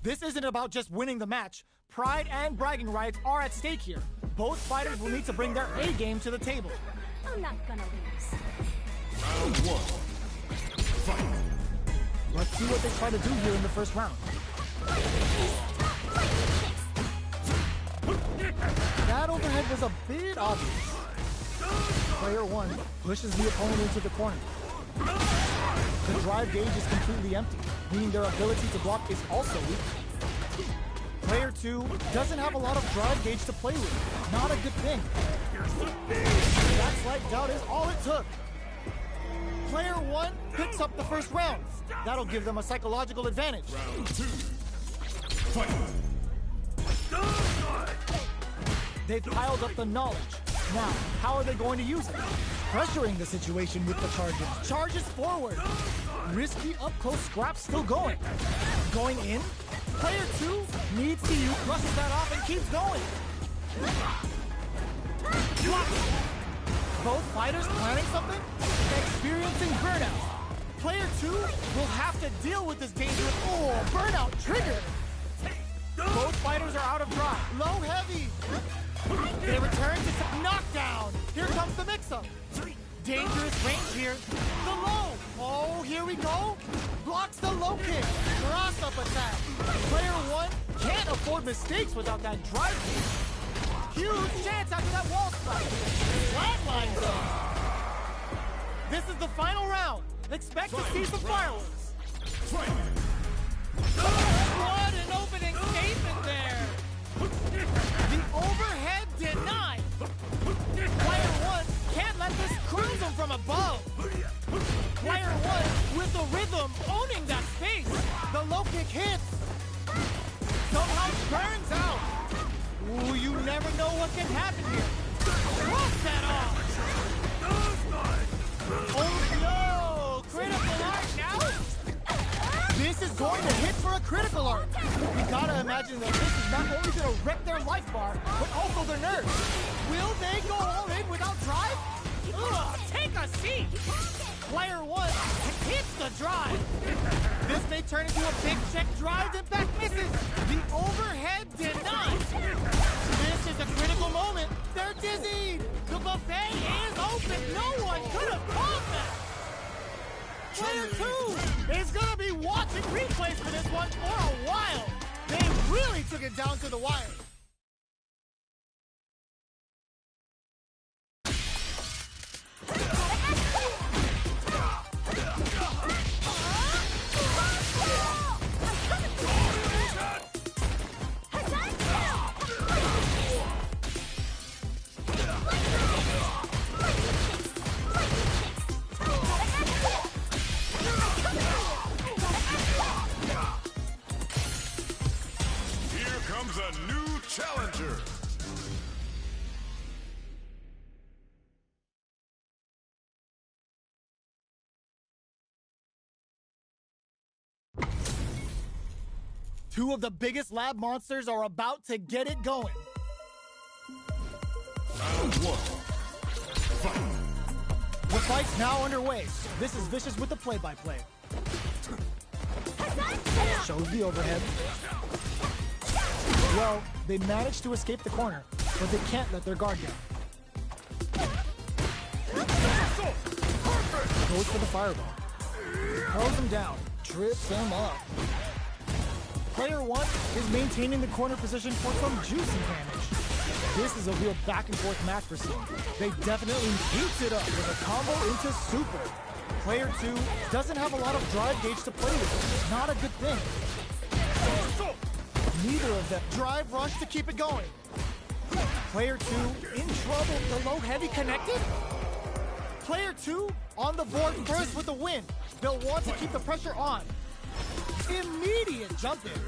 This isn't about just winning the match. Pride and bragging rights are at stake here. Both fighters will need to bring their A game to the table. I'm not gonna lose. Round 1. Fight. Let's see what they try to do here in the first round. That overhead was a bit obvious. Player 1 pushes the opponent into the corner. The drive gauge is completely empty, meaning their ability to block is also weak. Player 2 doesn't have a lot of drive gauge to play with. Not a good thing. That slight doubt is all it took. Player 1 picks up the first round. That'll give them a psychological advantage. Round 2. Fight. They've piled up the knowledge. Now, how are they going to use it? Pressuring the situation with the charges. Charges forward. Risky up-close scrap still going. Going in. Player 2 needs to use, brushes that off and keeps going. Both fighters planning something? Experiencing burnout. Player 2 will have to deal with this dangerous, burnout triggered. Both fighters are out of drive. Low heavy. They return to knockdown. Here comes the mix-up. Dangerous range here. The low. Oh, here we go. Blocks the low kick. Cross-up attack. Player 1 can't afford mistakes without that drive kick. Huge chance after that wall strike. Flatlines him. This is the final round. Expect to see some fireworks. What an opening statement there. The overhead denied. Player 1 can't let this cruise him from above. Player 1 with the rhythm owning that space. The low kick hits. Somehow burns out. Ooh, you never know what can happen here. Block that off. Oh no! Critical art now? This is going to hit for a critical art. You gotta imagine that this is not only gonna wreck their life bar, but also their nerves. Will they go all in without drive? Ugh, take a seat. Player 1 hits the drive. This may turn into a big check drive and back misses. The overhead denied. This is a critical moment. They're dizzied. The buffet is open. No one could have called that. Player 2 is gonna be watching replays for this one for a while. They really took it down to the wire. A new challenger. Two of the biggest lab monsters are about to get it going. Round 1. Fight. The fight's now underway. This is Vicious with the play-by-play. Shows the overhead. Well, they managed to escape the corner, but they can't let their guard down. Goes for the fireball. Throws him down. Trips him up. Player 1 is maintaining the corner position for some juicy damage. This is a real back-and-forth match for some. They definitely heats it up with a combo into super. Player 2 doesn't have a lot of drive gauge to play with. Not a good thing. Neither of them drive rush to keep it going. Player 2 in trouble. The low heavy connected. Player 2 on the board first with the win. They'll want to keep the pressure on. Immediate jump in.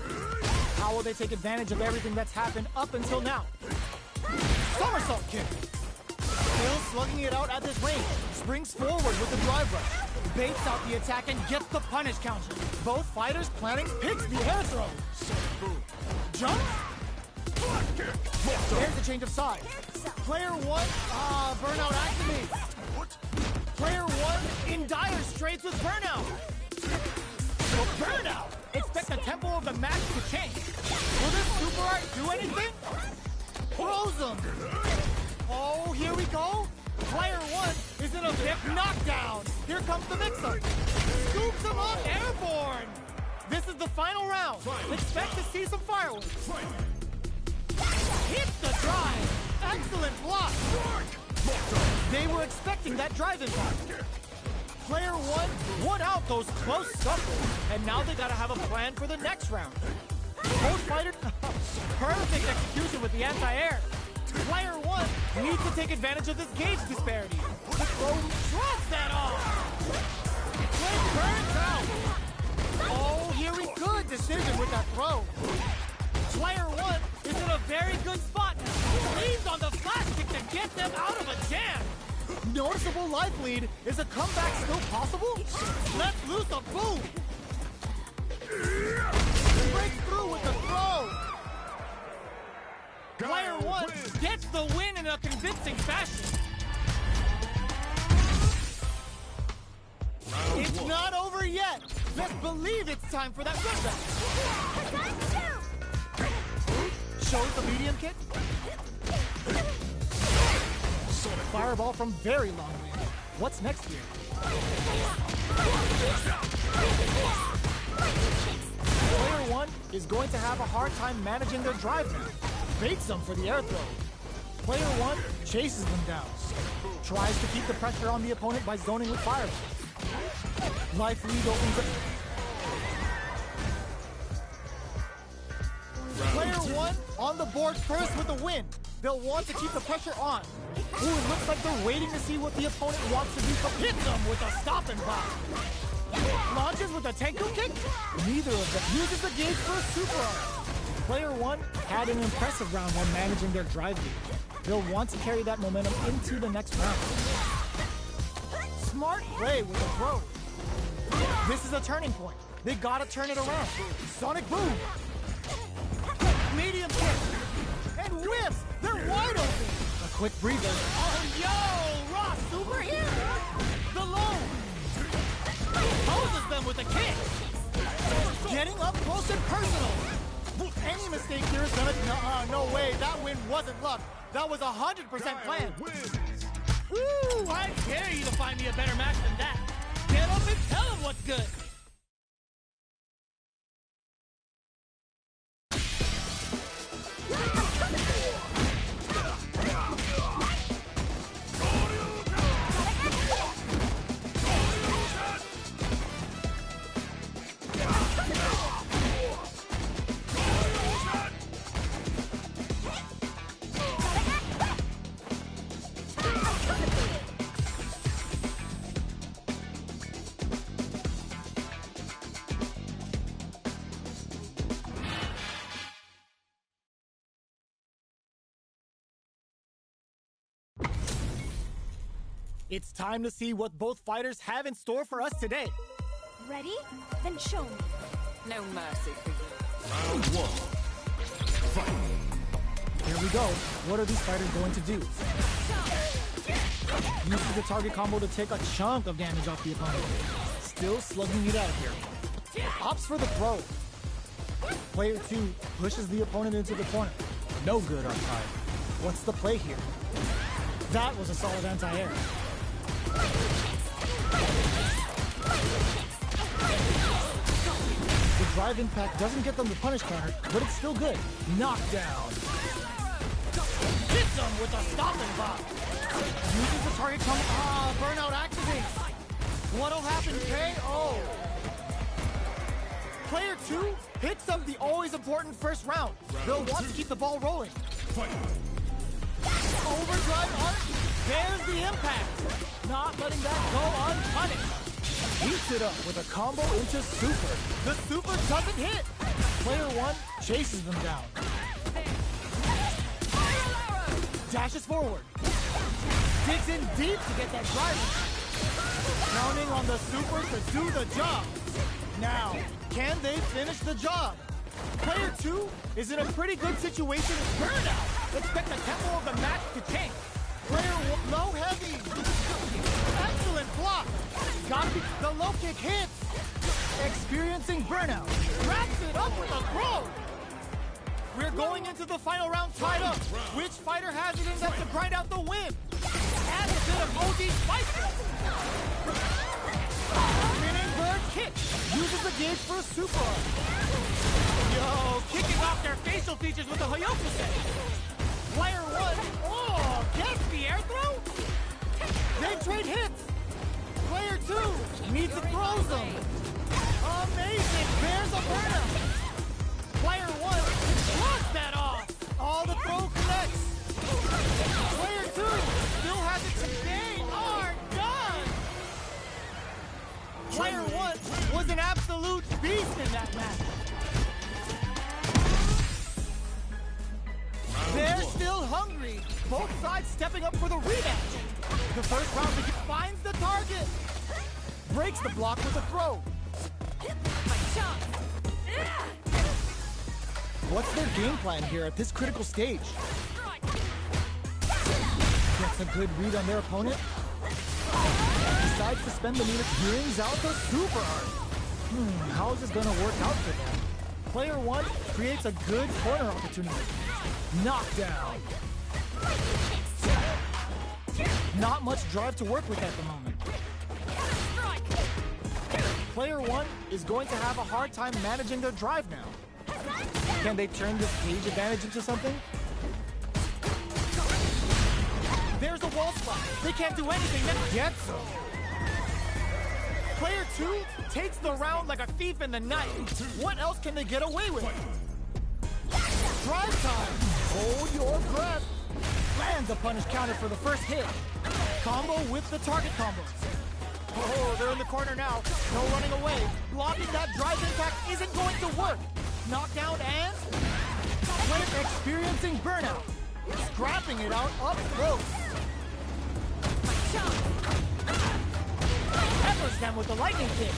How will they take advantage of everything that's happened up until now? Somersault kick. Still slugging it out at this range. Springs forward with the drive rush. Baits out the attack and gets the punish counter. Both fighters planning picks the air throw. Jump. There's the change of side. Player 1, burnout activates. Player 1 in dire straits with burnout. Well, burnout Expect the tempo of the match to change. Will this super art do anything? Throws him. Oh, here we go. Player 1 is in a big knockdown. Here comes the mix-up. Scoops him up airborne. This is the final round. Expect to see some fireworks. Hits the drive. Excellent block. They were expecting that drive impact. Player 1 won out those close scuffles, and now they gotta have a plan for the next round. Both fighters, perfect execution with the anti-air. Player 1 needs to take advantage of this gauge disparity. The throw drops that off. Quick turns out. Oh, here we go. Good decision with that throw. Player 1 is in a very good spot now. Leans on the flash kick to get them out of a jam. Noticeable life lead. Is a comeback still possible? Let's loose a boom. Breaks through with the throw. Player 1 gets the win in a convincing fashion. It's not over yet. Let's believe it's time for that comeback. Shows the medium kick. Fireball from very long range. What's next here? Player 1 is going to have a hard time managing their drive now. Baits them for the air throw. Player 1 chases them down. Tries to keep the pressure on the opponent by zoning with fireball. Life lead opens up. Player 1 on the board first with a win. They'll want to keep the pressure on. Ooh, it looks like they're waiting to see what the opponent wants to do. Hits them with a stop and pop. Launches with a Tenku kick. Neither of them uses the gauge for a super art. Player 1 had an impressive round while managing their drive lead. They'll want to carry that momentum into the next round. Smart play with the throw. This is a turning point. They gotta turn it around. Sonic boom. Medium kick. And whips. They're wide open. A quick breather. Oh, yo! Raw super here. The low. Poses them with a kick. Getting up close and personal. Any mistake here is gonna... No way. That win wasn't luck. That was 100% planned. Woo! I dare you to find me a better match than that. Get up and tell him what's good. It's time to see what both fighters have in store for us today. Ready? Then show me. No mercy for you. Round 1. Fight. Here we go. What are these fighters going to do? Uses the target combo to take a chunk of damage off the opponent. Still slugging it out here. Opts for the throw. Player 2 pushes the opponent into the corner. No good on time. What's the play here? That was a solid anti-air. The drive impact doesn't get them the punish counter, but it's still good. Knockdown. Hits them with a stop and pop. Uses the target combo. Burnout activates. What'll happen, KO? Player 2 picks up the always important first round. They'll want to keep the ball rolling. Fight. Overdrive art. There's the impact. Not letting that go unpunished. Heats it up with a combo into super. The super doesn't hit. Player 1 chases them down. Dashes forward. Digs in deep to get that driver. Counting on the super to do the job. Now, can they finish the job? Player 2 is in a pretty good situation with burnout. Expect the tempo of the match to change. Player 1, low heavy. Excellent block. Gotta be, the low kick hits. experiencing burnout, wraps it up with a throw. We're going into the final round tied up. Which fighter has it in them to grind out the win? Adds a bit of OG spice. Spinning bird kick. Uses the gauge for a super arm. Yo, kicking off their facial features with a Hoyoku set. Player 1, gets the air throw? They trade hits. Player 2 needs to throw them. Amazing, there's a burnout. Player 1 blocks that off. All the throw connects. Player 2 still has it to gain. Are done. Player 1 was an absolute beast in that match. They're still hungry. Both sides stepping up for the rematch. The first round finds the target. Breaks the block with a throw. What's their game plan here at this critical stage? Gets a good read on their opponent. Decides to spend the meter, brings out the super art. How is this going to work out for them? Player 1 creates a good corner opportunity. Knockdown. Not much drive to work with at the moment. Player 1 is going to have a hard time managing their drive now. Can they turn this cage advantage into something? There's a wall spot. They can't do anything. That gets them. Player 2 takes the round like a thief in the night. What else can they get away with? Drive time. Hold your breath. Lands a punish counter for the first hit. Combo with the target combos. Oh, they're in the corner now. No running away. Blocking that drive impact isn't going to work. Knockdown and player experiencing burnout. Scrapping it out up close. Peppers them with the lightning kick.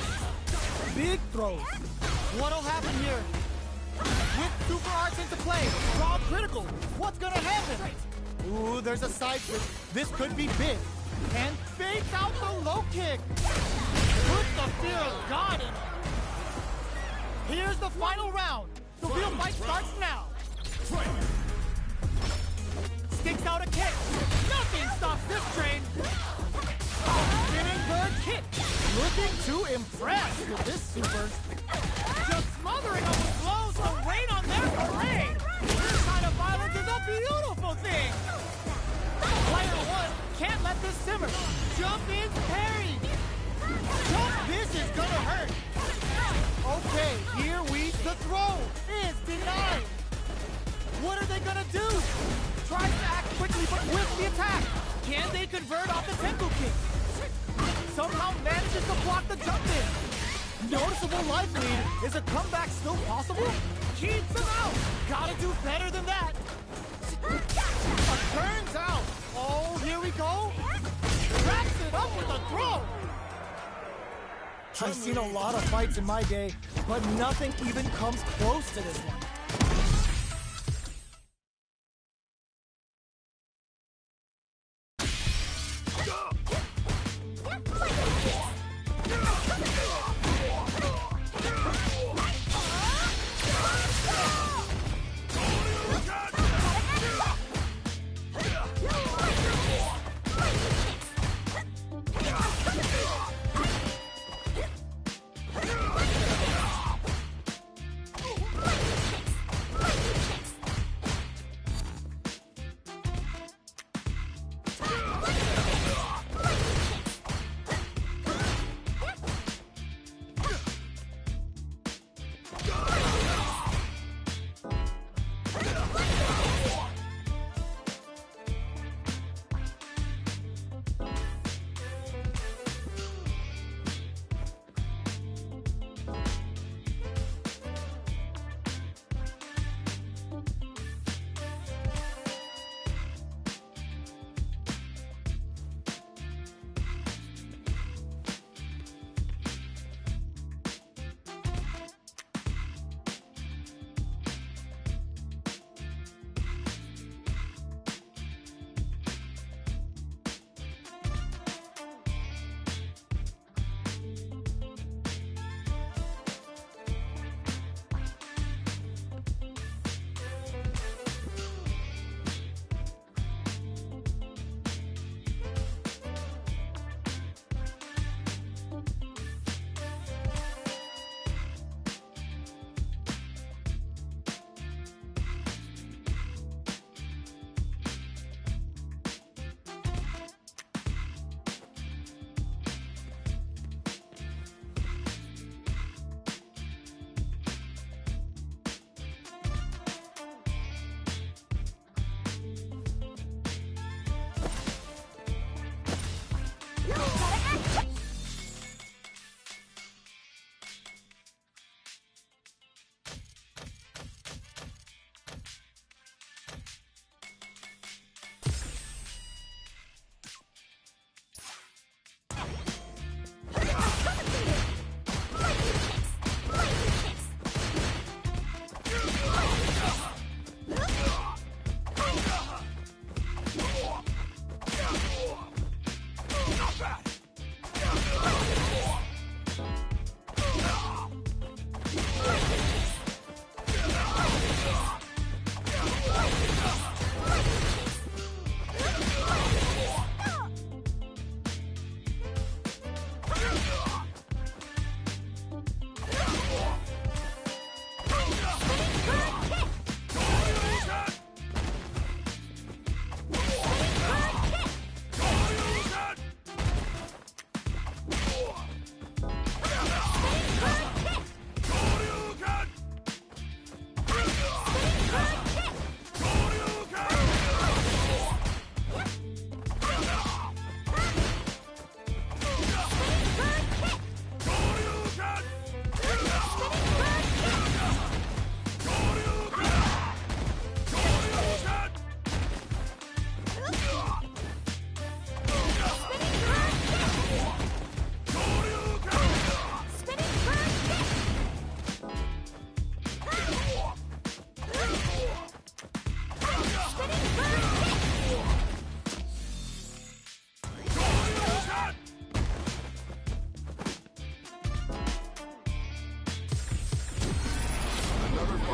Big throws. What'll happen here? With super arts into play, draw critical. What's gonna happen? Ooh, there's a side switch. This could be big. And fakes out the low kick. Put the fear of God in it. Here's the final round. The real fight starts now. Sticks out a kick. Nothing stops this train. Spinning bird kick. Looking to impress with this super. Just smothering them with blows to rain on their parade. This kind of violence is a beautiful thing. Player 1 can't let this simmer. Jump in, parry. This is gonna hurt. Okay, here the throw is denied. What are they gonna do? Tries to act quickly, but with the attack. Can they convert off the tempo kick? Somehow manages to block the jump in. Noticeable life lead. Is a comeback still possible? Keeps him out. Gotta do better than that. Turns out. Oh, here we go. Wraps it up with a throw. I've seen a lot of fights in my day, but nothing even comes close to this one.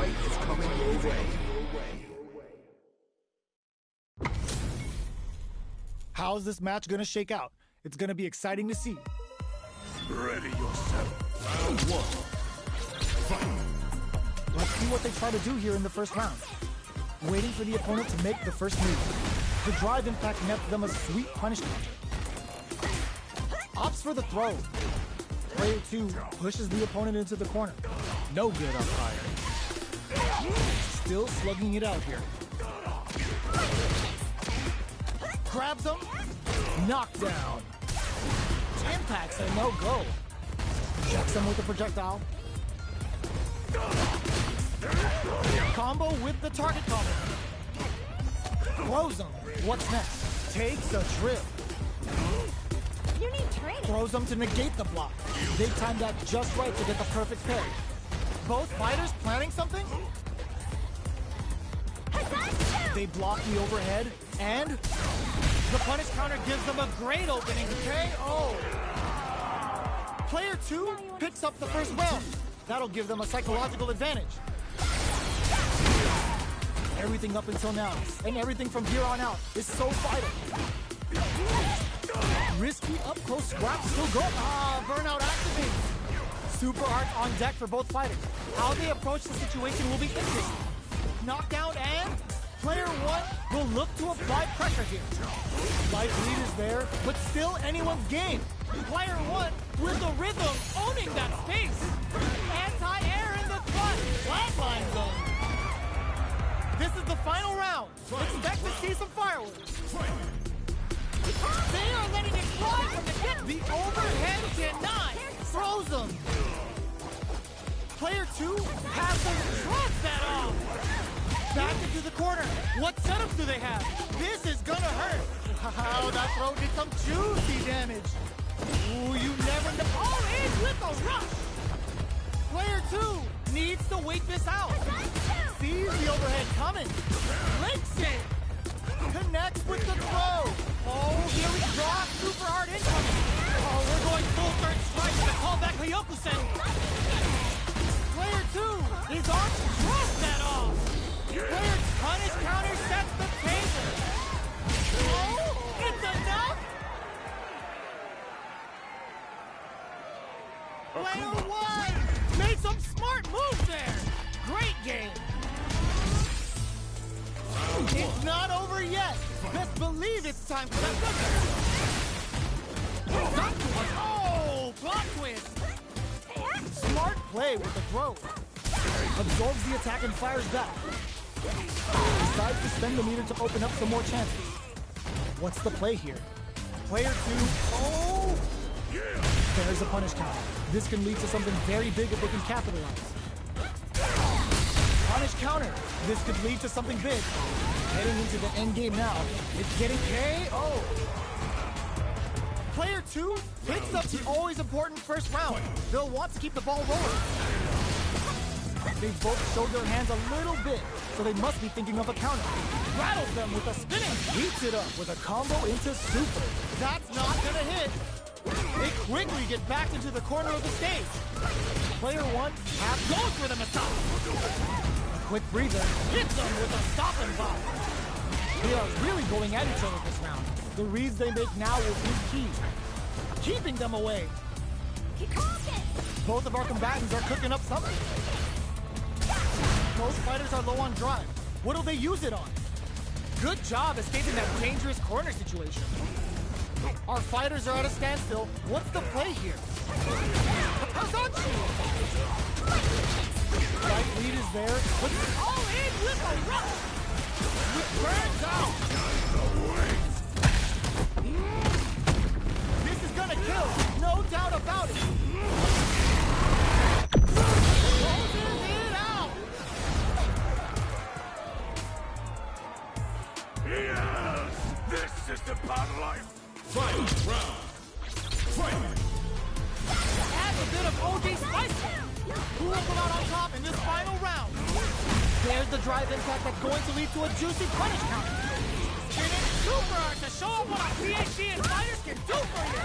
fight is coming your way. How's this match gonna shake out? It's gonna be exciting to see. Ready yourself. Round one. Fight. Let's see what they try to do here in the first round. Waiting for the opponent to make the first move. The drive impact nets them a sweet punishment. Opts for the throw. Player 2 pushes the opponent into the corner. No good umpire. Still slugging it out here. Grabs him. Knockdown. Impacts a no-go. Checks him with a projectile. Combo with the target combo. Throws him. What's next? Takes a trip. You need training. Throws him to negate the block. They timed that just right to get the perfect parry. Both fighters planning something? They block the overhead, and the punish counter gives them a great opening KO. Player 2 picks up the first round. That'll give them a psychological advantage. Everything up until now, and everything from here on out, is so vital. Risky up-close scraps still go. Burnout activates. Super art on deck for both fighters. How they approach the situation will be interesting. Knockdown, and player 1 will look to apply pressure here. Light lead is there, but still anyone's game. Player 1 with the rhythm, owning that space. Anti-air in the front, flatline zone. This is the final round. Expect to see some fireworks. They are letting it fly from the get. The overhead denied. Throws them. Player 2 has them drops that off. Back into the corner. What setups do they have? This is gonna hurt. Wow, that throw did some juicy damage. Ooh, you never know. All in with a rush. Player 2 needs to wait this out. Sees the overhead coming. Links it. Connects with the throw. Oh, here we go. Super hard incoming. Oh, we're going full third strike to call back Hyokusen. Player 2 is on to drop that off. Player punish counter sets the taser. Oh, it's enough. Player 1 made some smart moves there. Great game. It's not over yet. Best believe it's time for that good. Oh, plot twist. Smart play with the throw. Absorbs the attack and fires back. Decides to spend the meter to open up some more chances. What's the play here? Player 2, oh! There's a punish counter. This can lead to something very big if they can capitalize. Punish counter. This could lead to something big. Heading into the end game now. It's getting KO. Player 2 picks up the always important first round. They'll want to keep the ball rolling. They both showed their hands a little bit, so they must be thinking of a counter. Rattles them with a spinning. Heats it up with a combo into super. That's not gonna hit. They quickly get back into the corner of the stage. Player 1 half goes for the massage. Quick breather, hits them with a stop and pop. They are really going at each other this round. The reads they make now will be key. Keeping them away. Both of our combatants are cooking up something. Most fighters are low on drive. What'll they use it on? Good job escaping that dangerous corner situation. Our fighters are at a standstill. What's the play here? Right lead is there, but all in with a rush! Which burns out! This is gonna kill, no doubt about it! Closes it out! Yes! This is the part of life! Fight round! Fight! Adds a bit of OG spice. Who will come out on top in this final round? There's the drive impact that's going to lead to a juicy punish counter. Spinning super hard to show them what our PhD and fighters can do for you.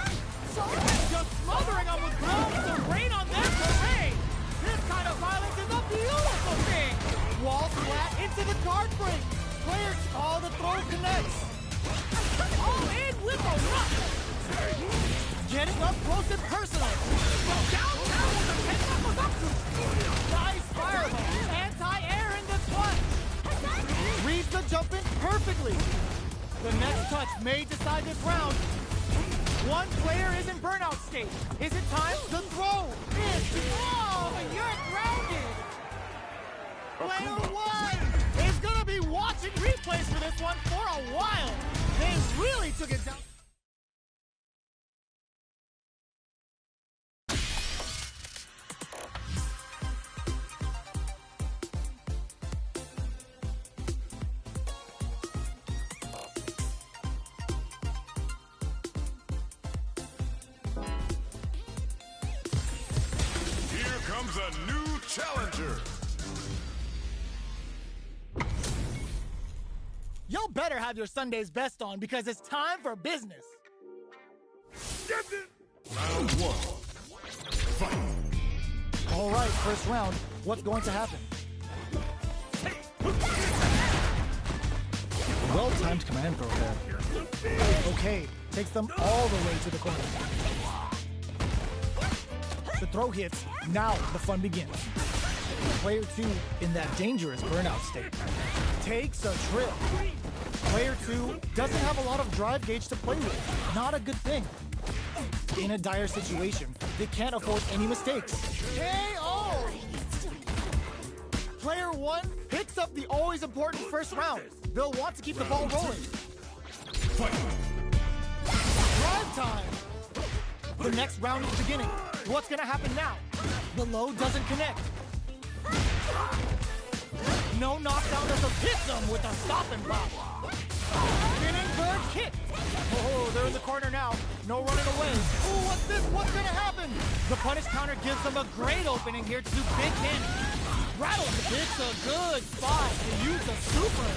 Just smothering them with blows to rain on their parade. This kind of violence is a beautiful thing. may decide this round. One player is in burnout state. Is it time to throw? Oh, you're grounded. Player one is gonna be watching replays for this one for a while. They really took it down. Comes a new challenger. Y'all better have your Sunday's best on because it's time for business. Round one. Fight. All right, first round. What's going to happen? Well-timed command throw there. Okay, takes them all the way to the corner. The throw hits, now the fun begins. Player two in that dangerous burnout state takes a trip. Player two doesn't have a lot of drive gauge to play with. Not a good thing. In a dire situation, they can't afford any mistakes. KO! Player one picks up the always important first round. They'll want to keep the ball rolling. Fight. Drive time! The next round is beginning. What's gonna happen now? The low doesn't connect. No knockdown as a hits them with a stop and pop. Spinning bird kick. Oh, they're in the corner now. No running away. Ooh, what's this? What's gonna happen? The punish counter gives them a great opening here to do big damage. Rattle. It's a good spot to use a super.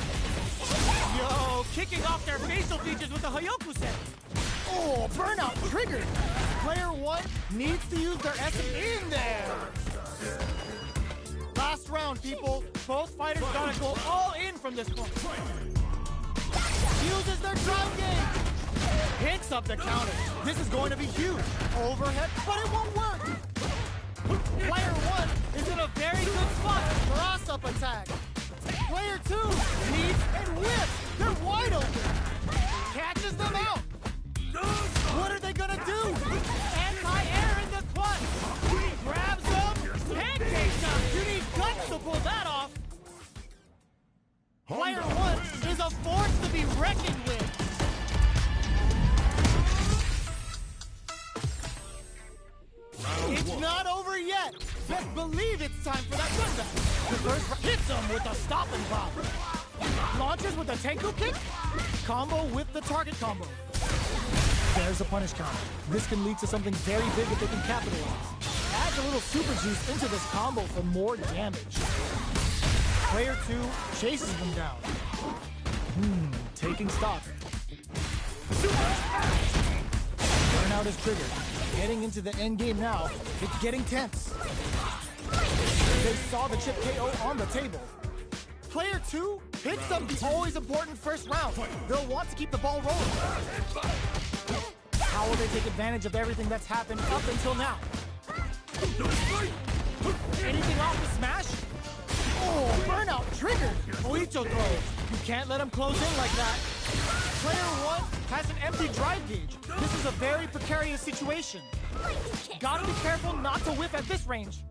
Yo, kicking off their facial features with the Hayoku-sen. Oh, burnout triggered. Player one needs to use their essence in there. Last round, people. Both fighters gotta go all in from this point. Uses their drive game. Hits up the counter. This is going to be huge. Overhead, but it won't work. Player one is in a very good spot. Cross-up attack. Player two needs and whips. They're wide open. Catches them out. What are they gonna do? Anti-air in the clutch. Grabs them. Pancakes them. You need guts to pull that off. Player one is a force to be reckoned with. It's not over yet. Best believe it's time for that comeback. The first hits him with a stop and pop. Launches with a Tenku kick. Combo with the target combo. There's a punish counter. This can lead to something very big if they can capitalize. Adds a little super juice into this combo for more damage. Player two chases them down. Taking stock. Burnout is triggered. Getting into the end game now. It's getting tense. They saw the chip KO on the table. Player two picks up the always important first round. They'll want to keep the ball rolling. How will they take advantage of everything that's happened up until now? Anything off the smash? Oh, burnout triggered. Oicho throws. You can't let him close in like that. Player one has an empty drive gauge. This is a very precarious situation. Gotta be careful not to whiff at this range.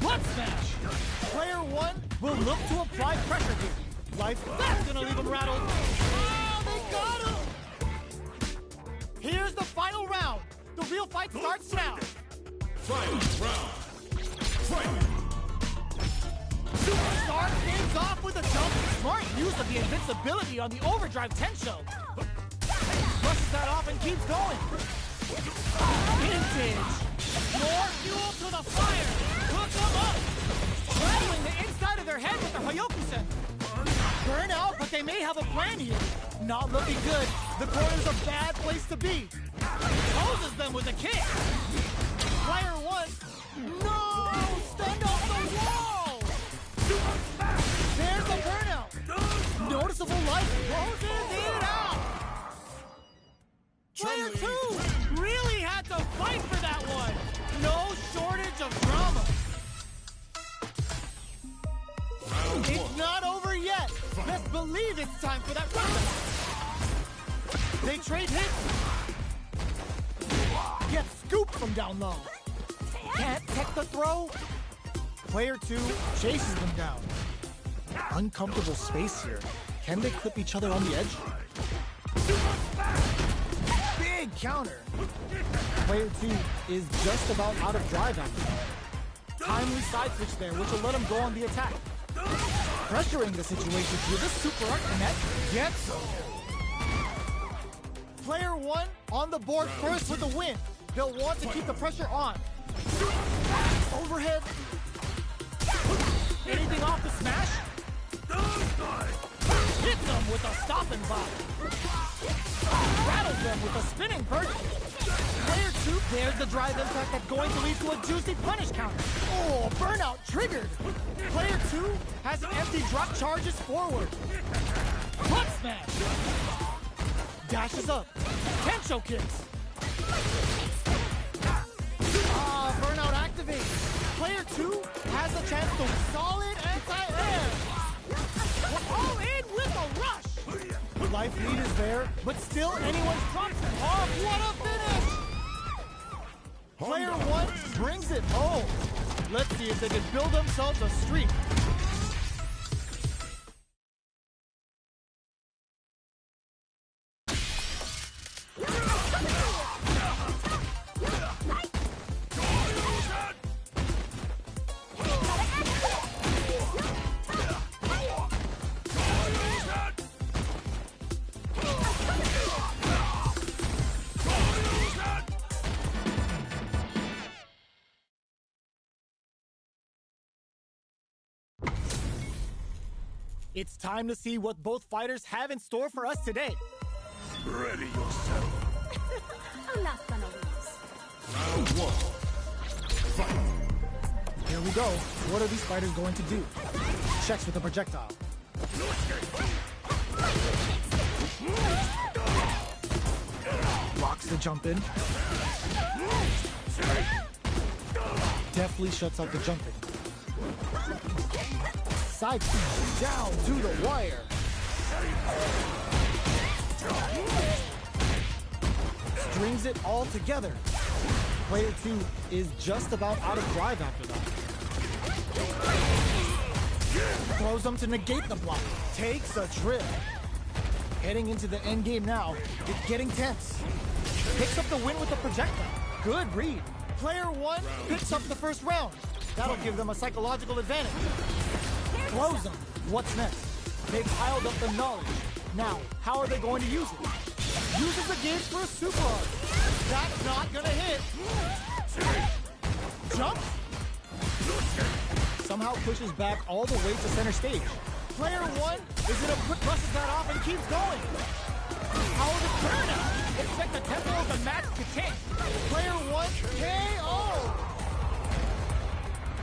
Butt smash. Player one will look to apply pressure here. Life, that's gonna leave him rattled. Oh, they got him. Here's the final round. The real fight starts now. Final round. Fight. Starts things off with a jump. Smart use of the invincibility on the overdrive Tensho. Brushes that off and keeps going. Vintage. More fuel to the fire. Hook them up. Rattling the inside of their head with their Hayoku-sen. Burn out, but they may have a plan here. Not looking good. The corner's a bad place to be. Poses them with a kick. Player one. No! Stand off the wall! There's a burnout. Noticeable light closes it out. Player two really had to fight for that one. No shortage of drama. It's not over yet. Best believe it's time for that round. They trade hits. Get scooped from down low. Can't tech the throw. Player 2 chases them down. Uncomfortable space here. Can they clip each other on the edge? Big counter. Player 2 is just about out of drive after that. Timely side switch there, which will let him go on the attack. Pressuring the situation here. This super art connect gets him. Player 1 on the board first with the win. They'll want to keep the pressure on. Overhead. Anything off the smash? Hits them with a stop and bop. Rattles them with a spinning birdie. Player 2, there's the drive impact that's going to lead to a juicy punish counter. Oh, burnout triggered. Player 2 has an empty drop, charges forward. Butt smash. Dashes up. Tencho kicks. Burnout activates. Player 2 has a chance to solid anti-air. We're all in with a rush. Life lead is there, but still anyone's trump. Oh, what a finish! Player 1 brings it home. Let's see if they can build themselves a streak. It's time to see what both fighters have in store for us today. Ready yourself. I'm not gonna lose. Round 1. Fight. Here we go. What are these fighters going to do? Checks with the projectile. Blocks the jump in. Deftly shuts out the jumping. Side smash down to the wire. Strings it all together. Player 2 is just about out of drive after that. Throws them to negate the block. Takes a trip. Heading into the end game now. It's getting tense. Picks up the win with the projectile. Good read. Player 1 picks up the first round. That'll give them a psychological advantage. Throws them. What's next? They've piled up the knowledge. Now, how are they going to use it? Uses the gauge for a super art. That's not gonna hit. Jump. Somehow pushes back all the way to center stage. Player 1 is gonna brushes that off and keeps going. How is it burnout? Expect the tempo of the match to tank. Player 1 KO.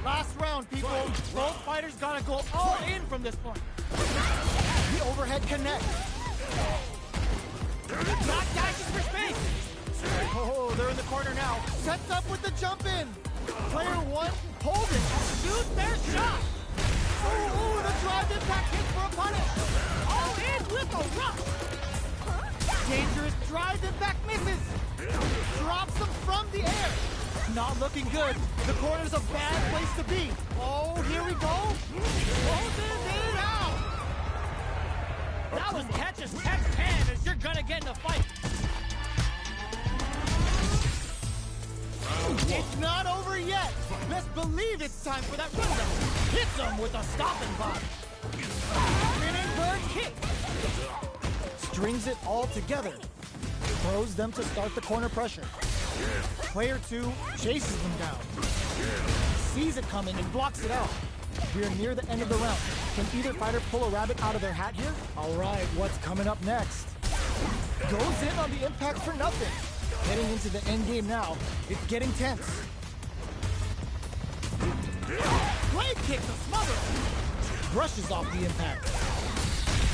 Last round, people. Both fighters gotta go all in from this point. The overhead connect. Not dashes for space. Oh, they're in the corner now. Sets up with the jump in. Player 1 holding. Shoots their shot. Oh, the drive impact hits for a punish. All in with a rush. Dangerous drive impact misses. Drops them from the air. Not looking good. The corner's a bad place to be. Oh, here we go. Closes it out. That was catch as catch can as you're gonna get in a fight. It's not over yet. Best believe it's time for that rundown. Hits him with a stop and pop. Spinning bird kick. Strings it all together. Throws them to start the corner pressure. Player 2 chases them down. Sees it coming and blocks it out. We're near the end of the round. Can either fighter pull a rabbit out of their hat here? All right, what's coming up next? Goes in on the impact for nothing. Heading into the end game now. It's getting tense. Blade kick to smother. Brushes off the impact.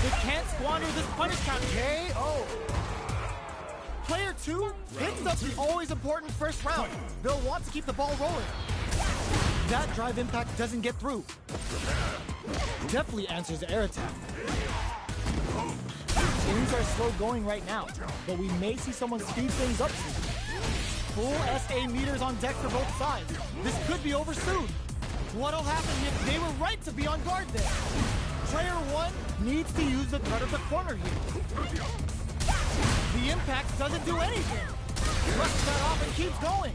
They can't squander this punish count. KO. Player 2 picks up the always important first round. They'll want to keep the ball rolling. That drive impact doesn't get through. Definitely answers the air attack. Things are slow going right now, but we may see someone speed things up soon. Full SA meters on deck for both sides. This could be over soon. What'll happen if they were right to be on guard there? Player 1 needs to use the threat of the corner here. The impact doesn't do anything. Brushes that off and keeps going.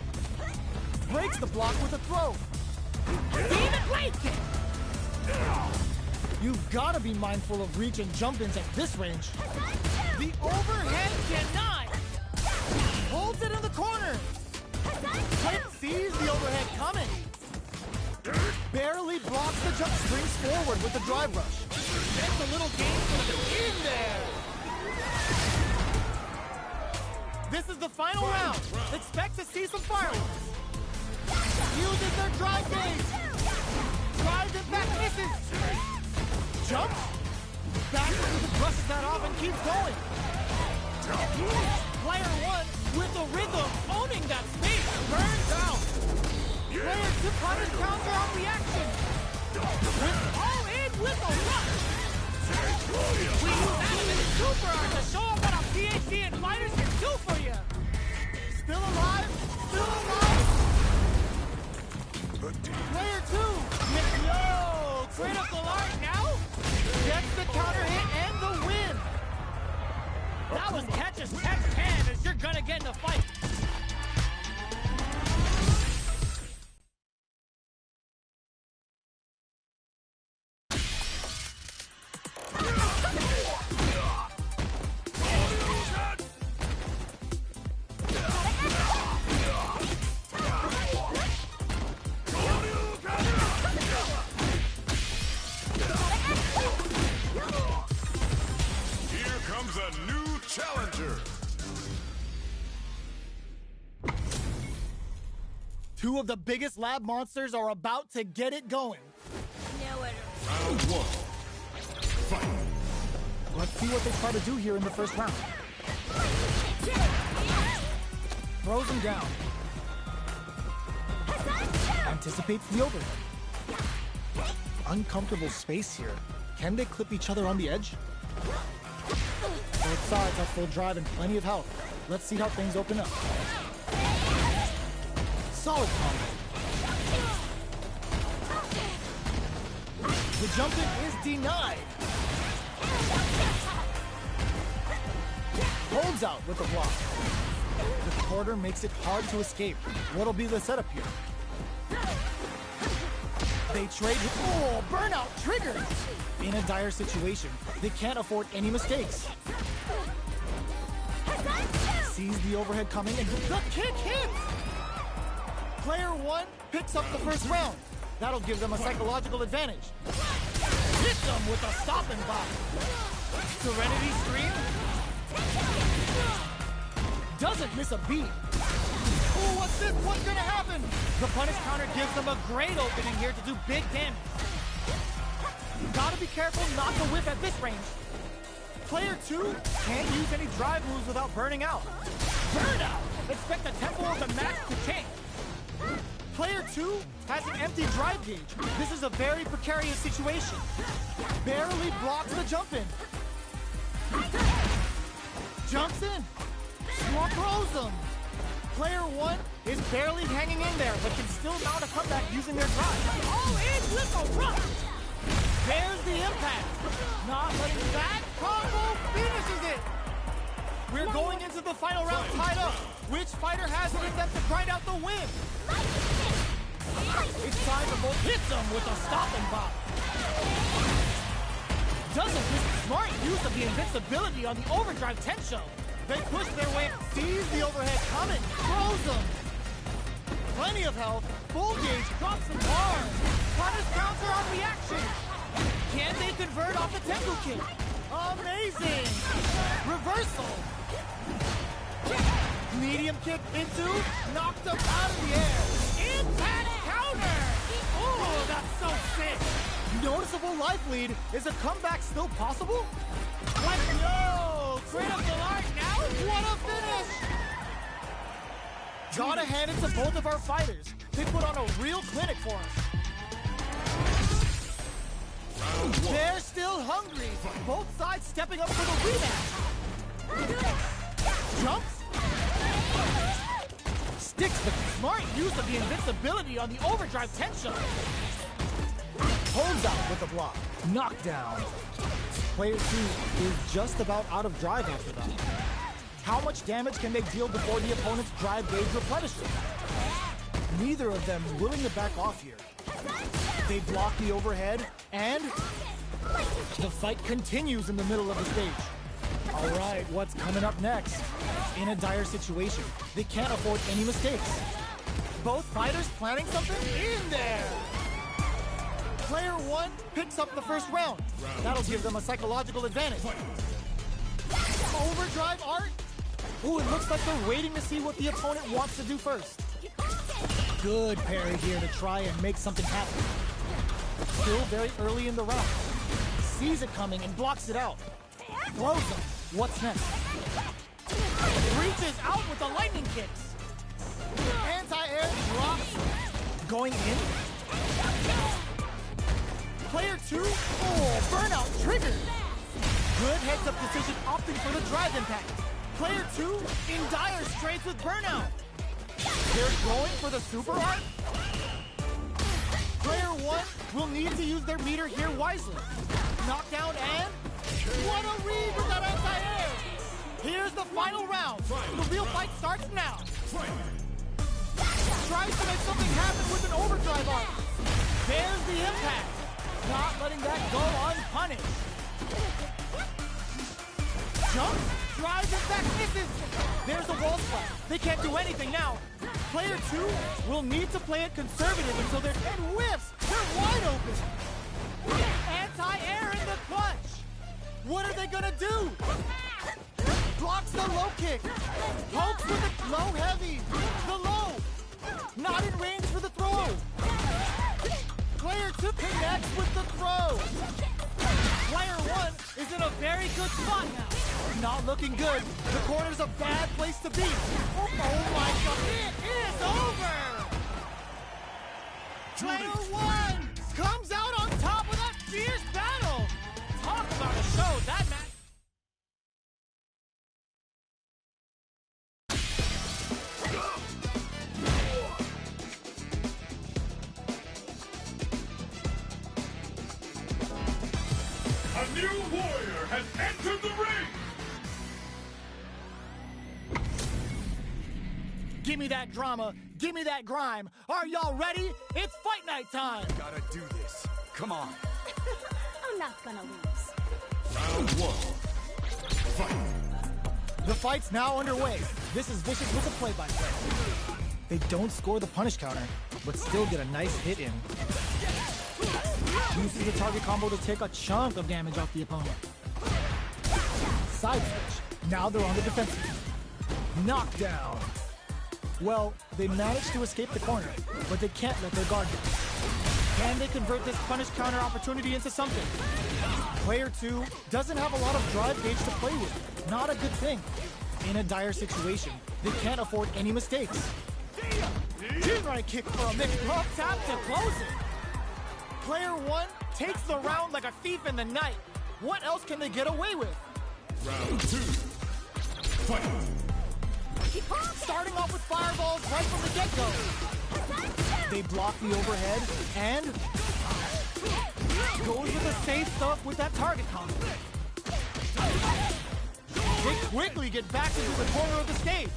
Breaks the block with a throw. Demon blade kick! You've got to be mindful of reach and jump-ins at this range. The overhead denied! Holds it in the corner! Player sees the overhead coming. Barely blocks the jump, springs forward with the drive rush. Gets a little game for the in there! This is the final round. Expect to see some fireworks. Uses their drive gauge. Drives it back, misses. Jump. Backwards, brushes that off and keeps going. Player 1 with the rhythm, owning that space. Burns out. Player 2 punish counter on reaction. All in with a rush. We use animated super art to show them what our PhD and fighters can do for you. Still alive? Still alive? Player 2! Yo! Critical art now? Gets the counter hit and the win! That was catch as catch can as you're gonna get in a fight. Two of the biggest lab monsters are about to get it going. Round 1. Fight. Let's see what they try to do here in the first round. Throws him down. Anticipates the overhead. Uncomfortable space here. Can they clip each other on the edge? Both sides have full drive and plenty of health. Let's see how things open up. Solid combo. The jump in is denied. Holds out with the block. The quarter makes it hard to escape. What'll be the setup here? They trade. Oh, burnout triggers! In a dire situation, they can't afford any mistakes. Sees the overhead coming and the kick hits! Player 1 picks up the first round. That'll give them a psychological advantage. Hits them with a stop and block. Serenity Stream. Doesn't miss a beat. Oh, what's this? What's gonna happen? The punish counter gives them a great opening here to do big damage. Gotta be careful not to whiff at this range. Player 2 can't use any drive moves without burning out. Burnout! Expect the tempo of the match to change. Player 2 has an empty drive gauge. This is a very precarious situation. Barely blocks the jump in. Jumps in. Small throws him. Player 1 is barely hanging in there, but can still mount a comeback using their drive. All in with a rush. There's the impact. Not letting that combo finishes it. We're going into the final round tied up. Which fighter has it in them to grind out the win? It's time to both hit them with a stop and pop. Doesn't miss a smart use of the invincibility on the overdrive Tensho. They push their way, sees the overhead coming, throws them. Plenty of health, full gauge, drops them hard. Punish counter on reaction. Can they convert off the tempo kick? Amazing! Reversal. Medium kick into, knocked them out of the air. Impact counter! Oh, that's so sick! Noticeable life lead. Is a comeback still possible? Let's go! Critical art now? What a finish! Gotta hand it to both of our fighters. They put on a real clinic for us. They're still hungry. Both sides stepping up for the rematch. Jumps. Sticks the smart use of the invincibility on the overdrive tension. Holds out with a block. Knockdown. Player 2 is just about out of drive after that. How much damage can they deal before the opponent's drive gauge replenishes? Neither of them willing to back off here. They block the overhead, and the fight continues in the middle of the stage. All right, what's coming up next? In a dire situation, they can't afford any mistakes. Both fighters planning something in there. Player 1 picks up the first round. That'll give them a psychological advantage. Overdrive art? Ooh, it looks like they're waiting to see what the opponent wants to do first. Good parry here to try and make something happen. Still very early in the round. Sees it coming and blocks it out. Throws him. What's next? Reaches out with the lightning kicks. Anti-air drops. Going in. Player 2. Oh, burnout triggered. Good heads-up decision opting for the drive impact. Player 2 in dire straits with burnout. They're going for the super art. Player 1 will need to use their meter here wisely. Knockdown and... What a read with that anti-air! Here's the final round. The real fight starts now. Tries to make something happen with an overdrive art. There's the impact. Not letting that go unpunished. Jump, drives it back, misses. There's a wall splat. They can't do anything now. Player 2 will need to play it conservative until their head whiffs. They're wide open. Anti-air in the clutch. What are they gonna do? Blocks the low kick. Hopes with the low heavy. The low. Not in range for the throw. Player 2 connects with the throw. Player 1 is in a very good spot now. Not looking good. The corner's a bad place to be. Oh my God. It is over. Player 1 comes out on top of that fierce battle. Talk about a show, that match. A new warrior has entered the ring! Give me that drama. Give me that grime. Are y'all ready? It's fight night time. Gotta do this. Come on. I'm not gonna lose. Round 1. Fight. The fight's now underway. This is Vicious with a play-by-play. They don't score the punish counter, but still get a nice hit in. Uses the target combo to take a chunk of damage off the opponent. Side switch. Now they're on the defensive. Knockdown. Well, they managed to escape the corner, but they can't let their guard down. Can they convert this punish counter opportunity into something? Player 2 doesn't have a lot of drive gauge to play with. Not a good thing. In a dire situation, they can't afford any mistakes. ChunLi kick for a mix. Love tap to close it. Player 1 takes the round like a thief in the night. What else can they get away with? Round 2. Fight. Starting off with fireballs right from the get-go. They block the overhead and goes with the safe stuff with that target combo. They quickly get back into the corner of the stage.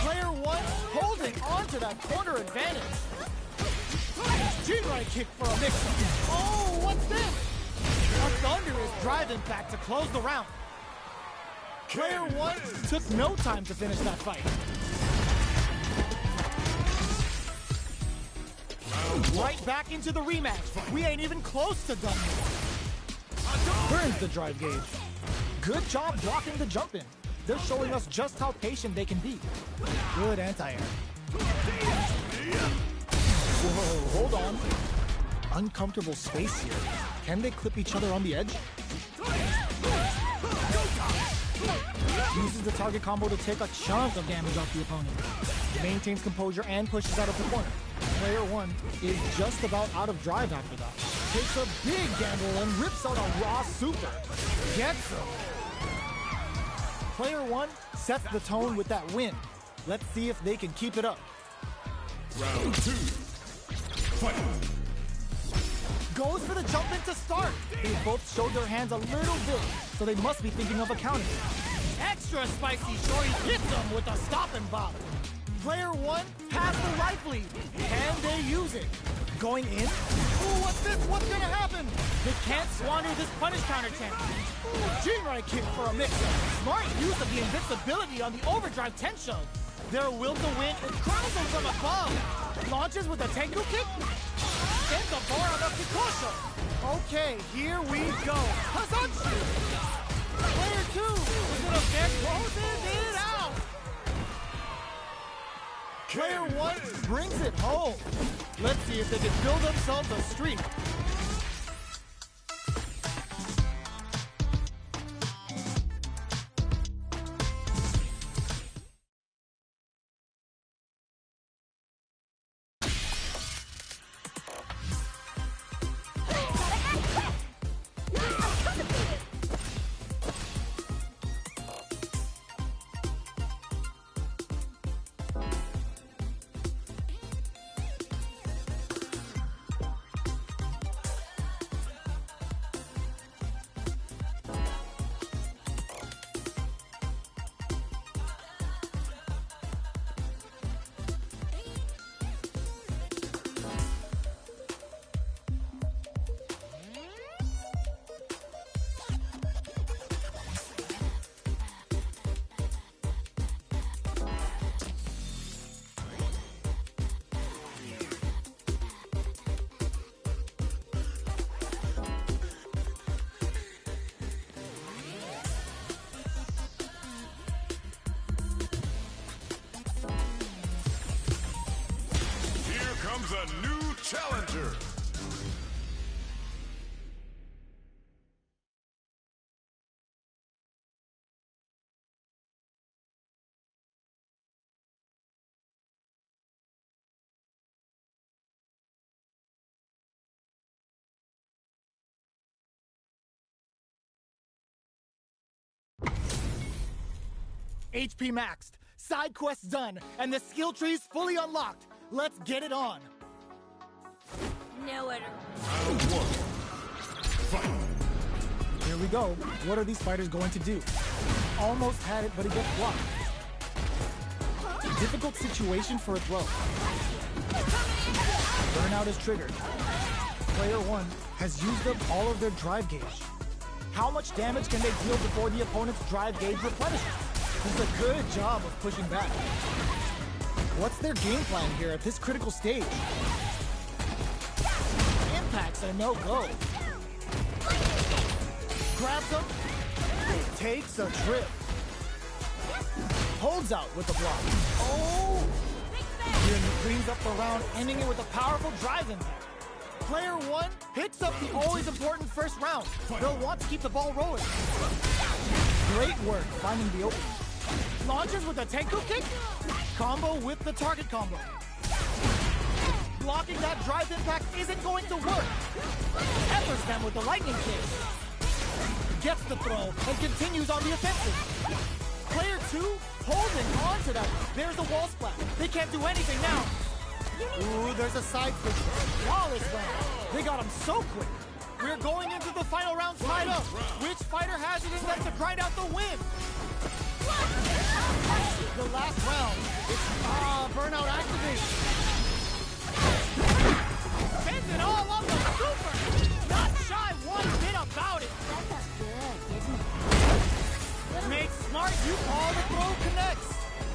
Player 1 holding on to that corner advantage. ChunLi kick for a mix-up. Oh, what's this? A thunderous drive impact to close the round. Player 1 took no time to finish that fight. Right back into the rematch. We ain't even close to done yet. Burns the drive gauge. Good job blocking the jump in. They're showing us just how patient they can be. Good anti-air. Whoa, hold on. Uncomfortable space here. Can they clip each other on the edge? Uses the target combo to take a chunk of damage off the opponent. Maintains composure and pushes out of the corner. Player 1 is just about out of drive after that. takes a big gamble and rips out a raw super. Gets him. Player 1 sets the tone with that win. Let's see if they can keep it up. Round 2. Fight! Goes for the jump in to start. They both showed their hands a little bit, so they must be thinking of accounting. Extra spicy Shorty hits them with a stop and bop. Player 1 has the life lead. Can they use it? Going in? Ooh, what's this? What's gonna happen? They can't squander this punish counter chance. Ooh, Jinrai kick for a mix-up. Smart use of the invincibility on the overdrive Tensho. Their will to win is curls them from above. Launches with a Tengu kick. Sends the bar on the Picosho. Okay, here we go. Hazanshi! Player 2 is gonna closes it out. Player 1 brings it home. Let's see if they can build themselves a streak. Comes a new challenger. HP maxed, side quests done, and the skill tree's fully unlocked. Let's get it on. Nowhere. Round 1. Fight! Here we go. What are these fighters going to do? Almost had it, but it gets blocked. Difficult situation for a throw. Burnout is triggered. Player 1 has used up all of their drive gauge. How much damage can they deal before the opponent's drive gauge replenishes? Does a good job of pushing back. What's their game plan here at this critical stage? Impacts are no-go. Grabs him. Takes a trip. Holds out with the block. Oh! Nearly cleans up the round, ending it with a powerful drive impact. Player 1 picks up the always important first round. They'll want to keep the ball rolling. Great work finding the opening. Launches with a Tenku kick. Combo with the target combo. Blocking that drive impact isn't going to work. Peppers them with the lightning kick. Gets the throw and continues on the offensive. Player 2 holding on to that. There's the wall splat. They can't do anything now. Ooh, there's a side switch. Flawless round. They got him so quick. We're going into the final round tied up. Which fighter has it in them to grind out the win? The last round. It's burnout activated. Spends it all on the super. Not shy one bit about it. That felt good, didn't it? Makes smart use all the throw connects.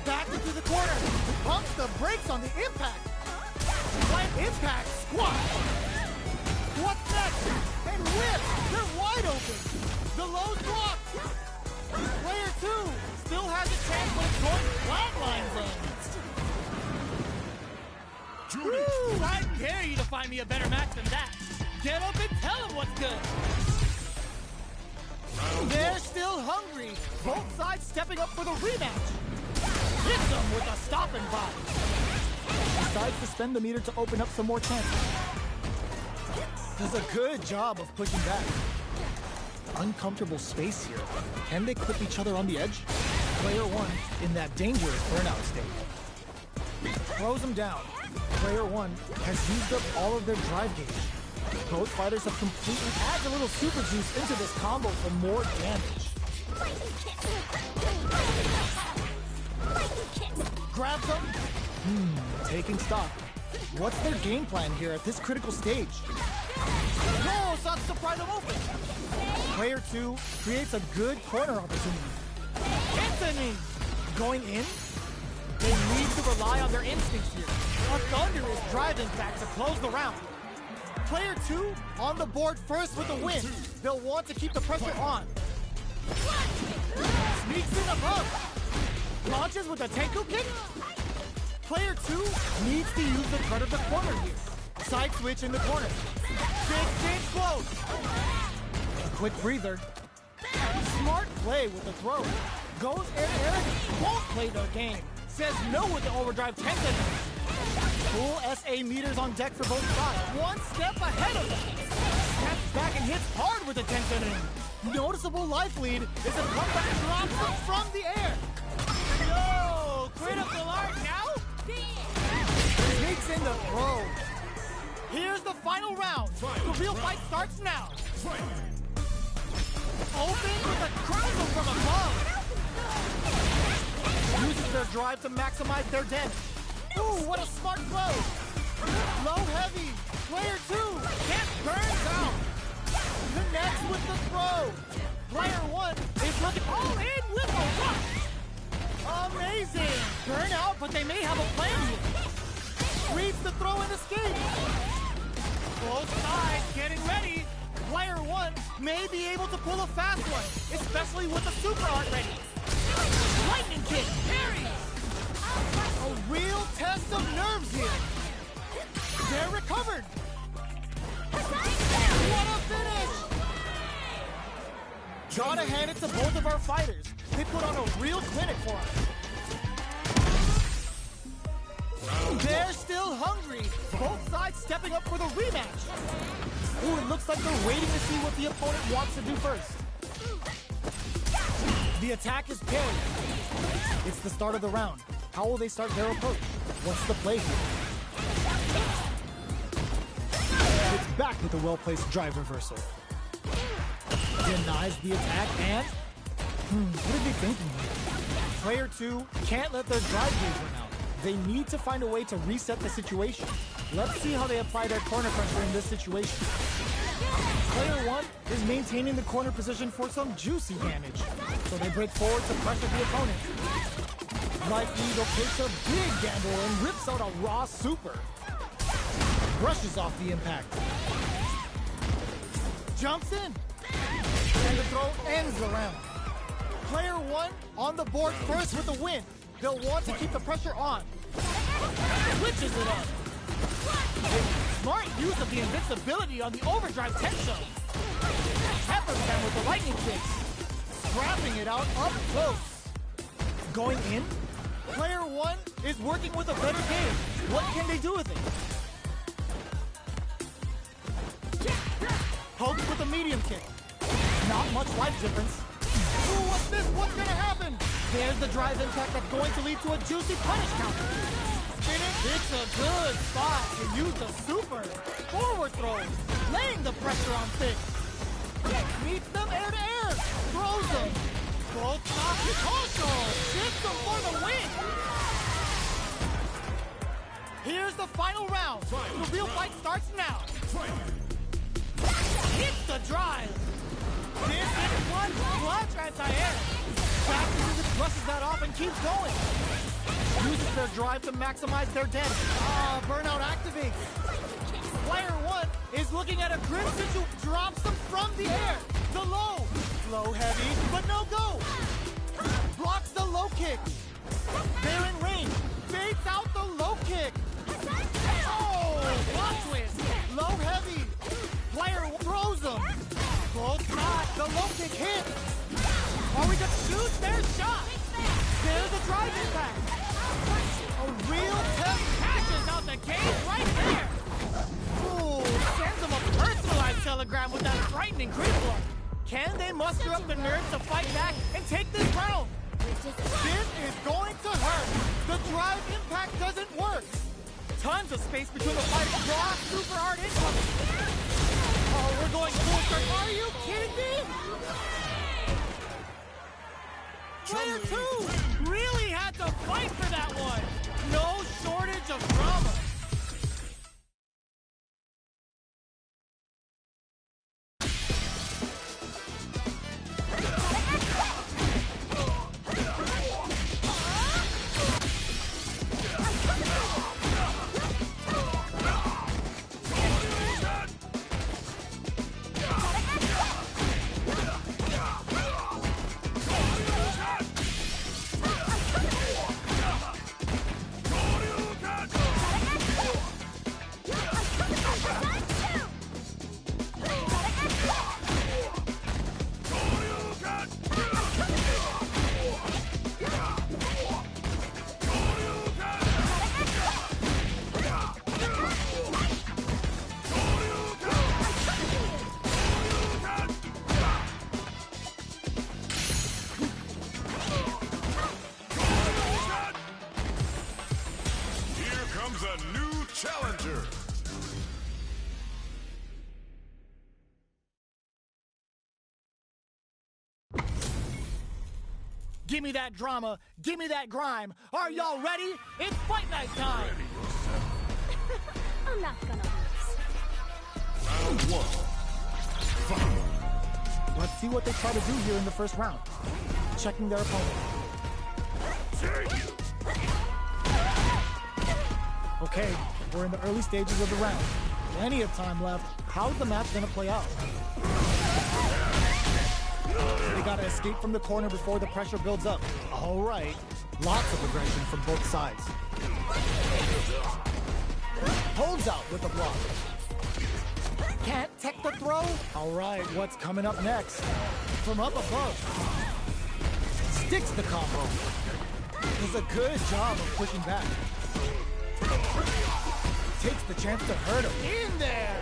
Back into the corner. Pumps the brakes on the impact. Light impact squat. What's next? And whip. They're wide open. The low's blocked. Player 2 still has a chance, but it's going flatline zone. Woo! I dare you to find me a better match than that. Get up and tell him what's good. They're still hungry. Both sides stepping up for the rematch. Hits them with a stop and bop. Decides to spend the meter to open up some more chances. does a good job of pushing back. Uncomfortable space here. Can they clip each other on the edge? Player one in that dangerous burnout state. Throws him down. Player one has used up all of their drive gauge. Both fighters have completely added a little super juice into this combo for more damage. Grabs him. Taking stock. What's their game plan here at this critical stage? No, sucks to pry them open. Player two creates a good corner opportunity. Anthony going in. They need to rely on their instincts here. A thunderous drive impact to close the round. Player two on the board first with the win. They'll want to keep the pressure on. Sneaks in above. Launches with a Tenku kick. Player two needs to use the cut of the corner here. Side switch in the corner. Big close. A quick breather. Smart play with the throw. Goes air, won't play their game. Says no with the overdrive Tenku. Full SA meters on deck for both sides. One step ahead of them. Steps back and hits hard with the Tenku. Noticeable life lead is a comeback drop from the air. Yo, critical art now? Sneaks in the throw. Here's the final round. The real fight starts now. Open with a crumble from above. Uses their drive to maximize their damage. Ooh, what a smart throw. Low heavy. Player two can't burn down. Connects with the throw. Player one is looking all in with a rush. Amazing. Burn out, but they may have a plan here. Reads the throw and escape. Both sides getting ready. Player one may be able to pull a fast one, especially with the super art ready. Lightning kick, parry. A real test of nerves here. They're recovered. What a finish! Gotta hand it to both of our fighters. They put on a real clinic for us. They're still hungry. Both sides stepping up for the rematch. Ooh, it looks like they're waiting to see what the opponent wants to do first. The attack is parried. It's the start of the round. How will they start their approach? What's the play here? It's back with a well-placed drive reversal. Denies the attack and... what are they thinking here? Player two can't let their drive gauge run out. They need to find a way to reset the situation. Let's see how they apply their corner pressure in this situation. Player one is maintaining the corner position for some juicy damage. So they break forward to pressure the opponent. Life Eagle takes a big gamble and rips out a raw super. Brushes off the impact. Jumps in. And the throw ends the round. Player one on the board first with the win. They'll want to keep the pressure on. Switches it up. Smart use of the invincibility on the overdrive Tenso. Peppers them with the lightning kicks. Scrapping it out up close. Going in. Player one is working with a better game. What can they do with it? Pokes with a medium kick. Not much life difference. Ooh, what's this? What's gonna happen? There's the drive impact that's going to lead to a juicy punish counter. It's a good spot to use the super. Forward throw, laying the pressure on Thick. Meets them air to air, throws them. Both top Hikoso, shifts them for the win. Here's the final round. The real fight starts now. Hits the drive. This is one clutch anti-air. Back brushes that off and keeps going. Uses their drive to maximize their damage. Burnout activates. Player one is looking at a grim situation. Drops them from the air. The low. Low heavy, but no go. Blocks the low kick. They're in range. Baits out the low kick. Oh, plot twist. Low heavy. Player throws them. Both sides. The low kick hits. Are we gonna shoot their shot? There's a drive impact. A real test catches out the game right there. Ooh, sends him a personal Can they muster up the nerve to fight back and take this round? This is going to hurt. The drive impact doesn't work. Tons of space between the fighters. Raw super hard incoming. Oh, we're going full circle. Are you kidding me? Player 2 really had to fight for that one. No shortage of drama. Give me that drama. Give me that grime. Are y'all ready? It's fight night time. I'm not gonna lose. Round 1. Fight. Let's see what they try to do here in the first round. Checking their opponent. Okay, we're in the early stages of the round. Plenty of time left. How's the match gonna play out? They gotta escape from the corner before the pressure builds up. All right. Lots of aggression from both sides. Holds out with the block. Can't tech the throw? All right, what's coming up next? From up above. Sticks the combo. Does a good job of pushing back. Takes the chance to hurt him. In there!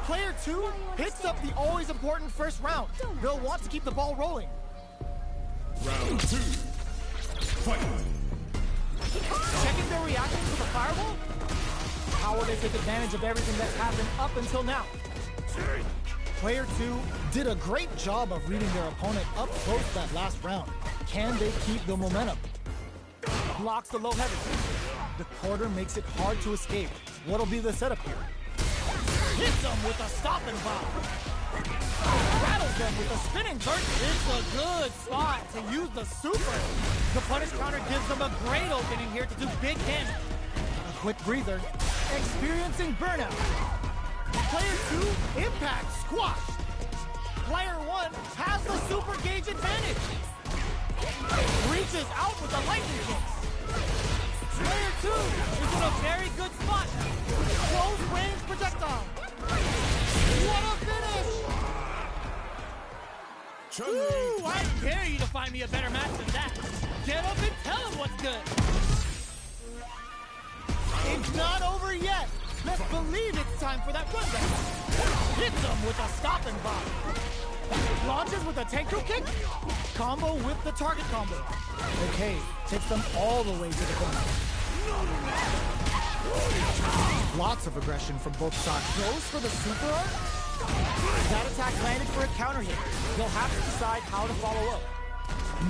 Player 2 hits up the always important first round. They'll want to keep the ball rolling. Round 2. Fight. Checking their reaction to the fireball? How will they take advantage of everything that's happened up until now? Player 2 did a great job of reading their opponent up close that last round. Can they keep the momentum? Blocks the low heavy. The quarter makes it hard to escape. What'll be the setup here? Hits them with a stopping bomb. Rattles them with a spinning burst. It's a good spot to use the super. The punish counter gives them a great opening here to do big damage. A quick breather. Experiencing burnout. Player 2, impact squashed. Player 1 has the super gauge advantage. Reaches out with the lightning kicks. Player 2 is in a very good spot. Close range projectile. What a finish! ChunLi. Ooh, I dare you to find me a better match than that. Get up and tell him what's good. It's not over yet. Let's believe it's time for that run back. Hits him with a stopping bomb. Launches with a Tenku kick. Combo with the target combo. Okay, takes them all the way to the corner. Lots of aggression from both sides. Goes for the super art. That attack landed for a counter hit. They'll have to decide how to follow up.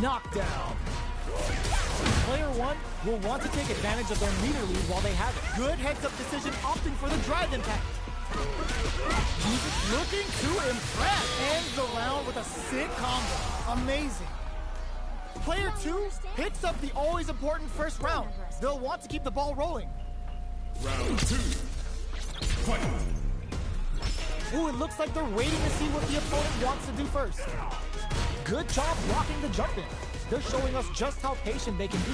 Knockdown. Player 1 will want to take advantage of their meter lead while they have it. Good heads-up decision, opting for the drive impact. He's looking to impress. Ends the round with a sick combo. Amazing. Player 2 hits up the always important first round. They'll want to keep the ball rolling. Round 2. Fight. Ooh, it looks like they're waiting to see what the opponent wants to do first. Good job blocking the jump in. They're showing us just how patient they can be.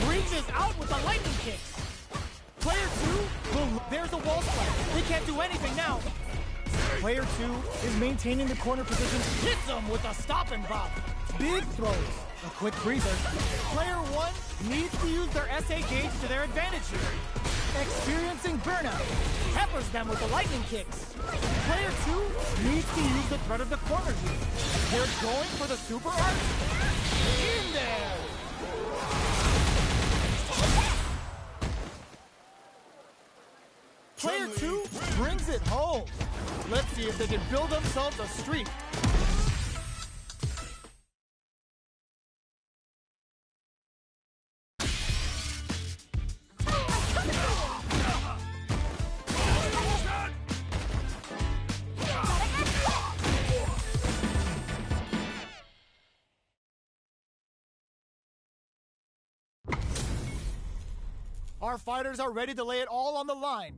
Reaches out with the lightning kicks. Player 2, there's a wall spike. They can't do anything now. Player 2 is maintaining the corner position. Hits them with a stopping bomb. Big throws. A quick breather. Player 1 needs to use their SA gauge to their advantage here. Experiencing burnout. Peppers them with the lightning kicks. Player 2 needs to use the threat of the corner here. They're going for the super art. In there! Player 2 brings it home. Let's see if they can build themselves a streak. Our fighters are ready to lay it all on the line.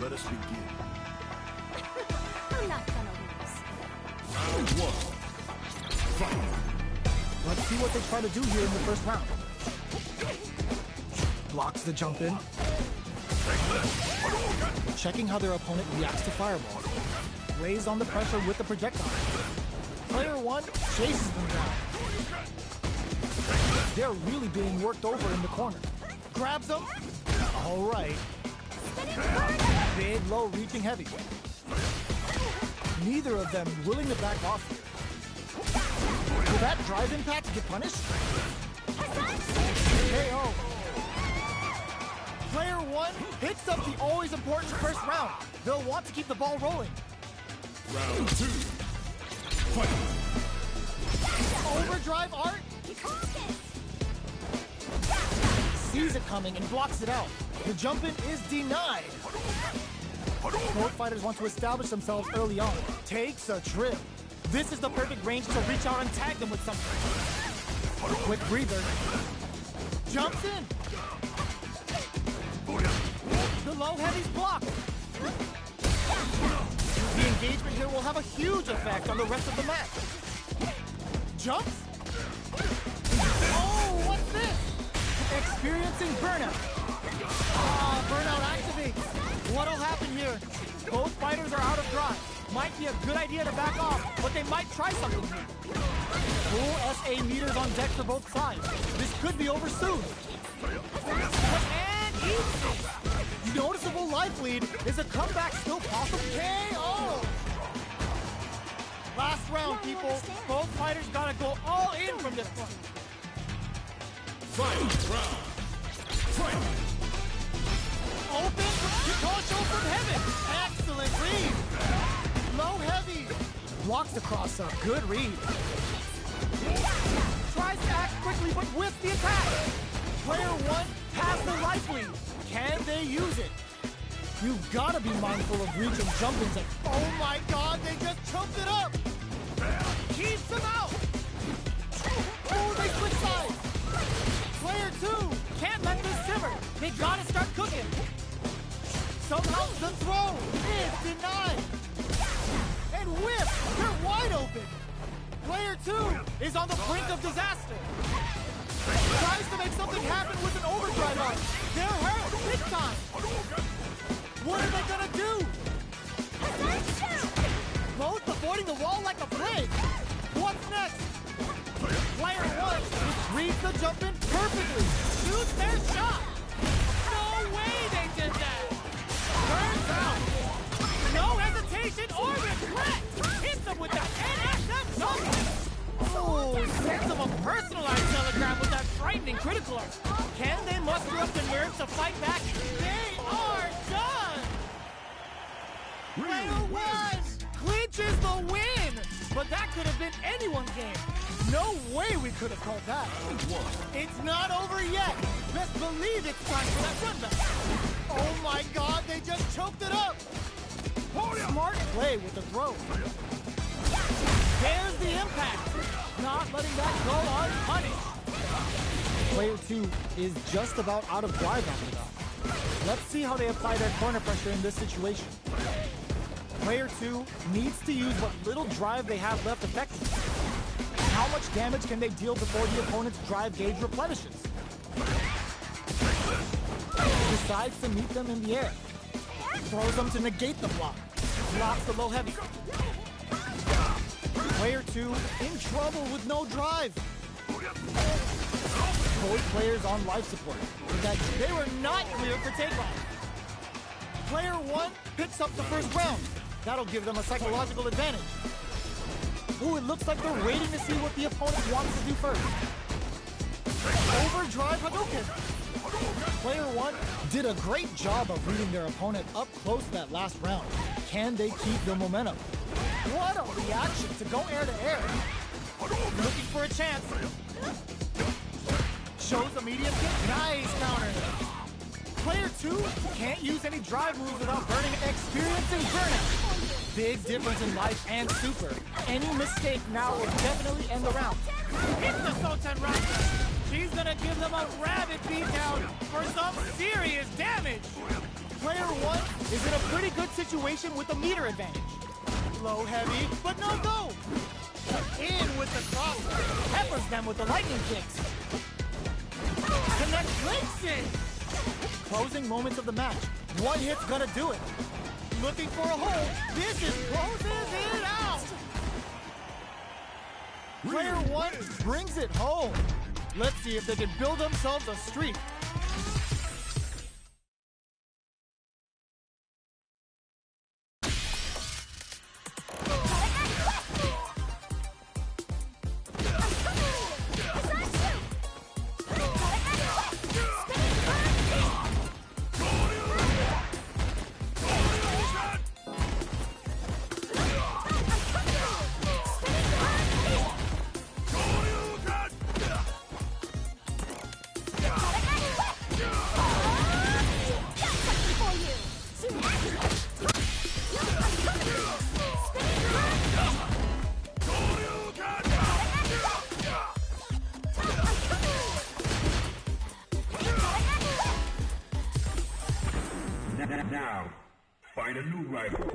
Let us begin. I'm not gonna lose. Round 1. Fight. Let's see what they try to do here in the first round. Blocks the jump in. Checking how their opponent reacts to fireball. Lays on the pressure with the projectile. Player 1 chases them down. They're really being worked over in the corner. Grabs them. All right. Big, low, reaching heavy. Neither of them willing to back off here. Will that drive impact get punished? KO. Player 1 picks up the always important first round. They'll want to keep the ball rolling. Round 2. Fight. Overdrive art. Sees it coming and blocks it out. The jump-in is denied. Both fighters want to establish themselves early on. Takes a trip. This is the perfect range to reach out and tag them with something. Quick breather. Jumps in. The low heavy's blocked. The engagement here will have a huge effect on the rest of the match. Jumps. Oh, what's this? Experiencing burnout. Burnout activates. What'll happen here? Both fighters are out of drive. Might be a good idea to back off, but they might try something here. Full SA meters on deck for both sides. This could be over soon. And easy. Noticeable life lead. Is a comeback still possible? KO! Last round, people. Both fighters gotta go all in from this point. Fight. Round. Fight. Open Kikosho from heaven. Excellent read. Low heavy. Blocks the cross up. Good read. Tries to act quickly, but whiffs the attack. Player 1 has the life lead. Can they use it? You've got to be mindful of reach and jump-ins. Oh my god, they just choked it up. Keeps them out. Oh, they switch sides. Player 2 can't let this simmer. They gotta start cooking. Somehow the throw is denied. And whip, they're wide open. Player 2 is on the brink of disaster. Tries to make something happen with an overdrive on. They're hurt big time. What are they gonna do? Both avoiding the wall like a plague. What's next? Player 1 reads the jump in perfectly. Shoots their shot. No way they did that. Turns out. No hesitation or regret. Hits them with the NSF jump. Oh, sends them a personalized telegram with that frightening critical art. Can they muster up the nerve to fight back? They are done. Player 1 clinches the win. But that could have been anyone's game. No way we could have called that. It's not over yet. Best believe it's time for that run back. Oh my god, they just choked it up. Smart play with the throw. There's the impact. Not letting that go unpunished. Player 2 is just about out of drive after that. Let's see how they apply their corner pressure in this situation. Player 2 needs to use what little drive they have left effectively. How much damage can they deal before the opponent's drive gauge replenishes? Decides to meet them in the air. Throws them to negate the block. Blocks the low heavy. Player 2 in trouble with no drive. both players on life support, so that they were not clear for takeoff. Player 1 picks up the first round. That'll give them a psychological advantage. Ooh, it looks like they're waiting to see what the opponent wants to do first. Overdrive Hadouken! Player 1 did a great job of reading their opponent up close that last round. Can they keep the momentum? What a reaction to go air to air. Looking for a chance. Shows a medium kick. Nice counter. Player 2 can't use any drive moves without experiencing burnout. Big difference in life and super. Any mistake now will definitely end the round. Hit the Sultan Raptor. She's gonna give them a rabid beatdown for some serious damage. Player 1 is in a pretty good situation with a meter advantage. Low heavy, but no go. In with the cross. Peppers them with the lightning kicks. Connect links in. Closing moments of the match. One hit's gonna do it. Looking for a hole. This is closes it out. Player 1 brings it home. Let's see if they can build themselves a streak. Now, find a new rival.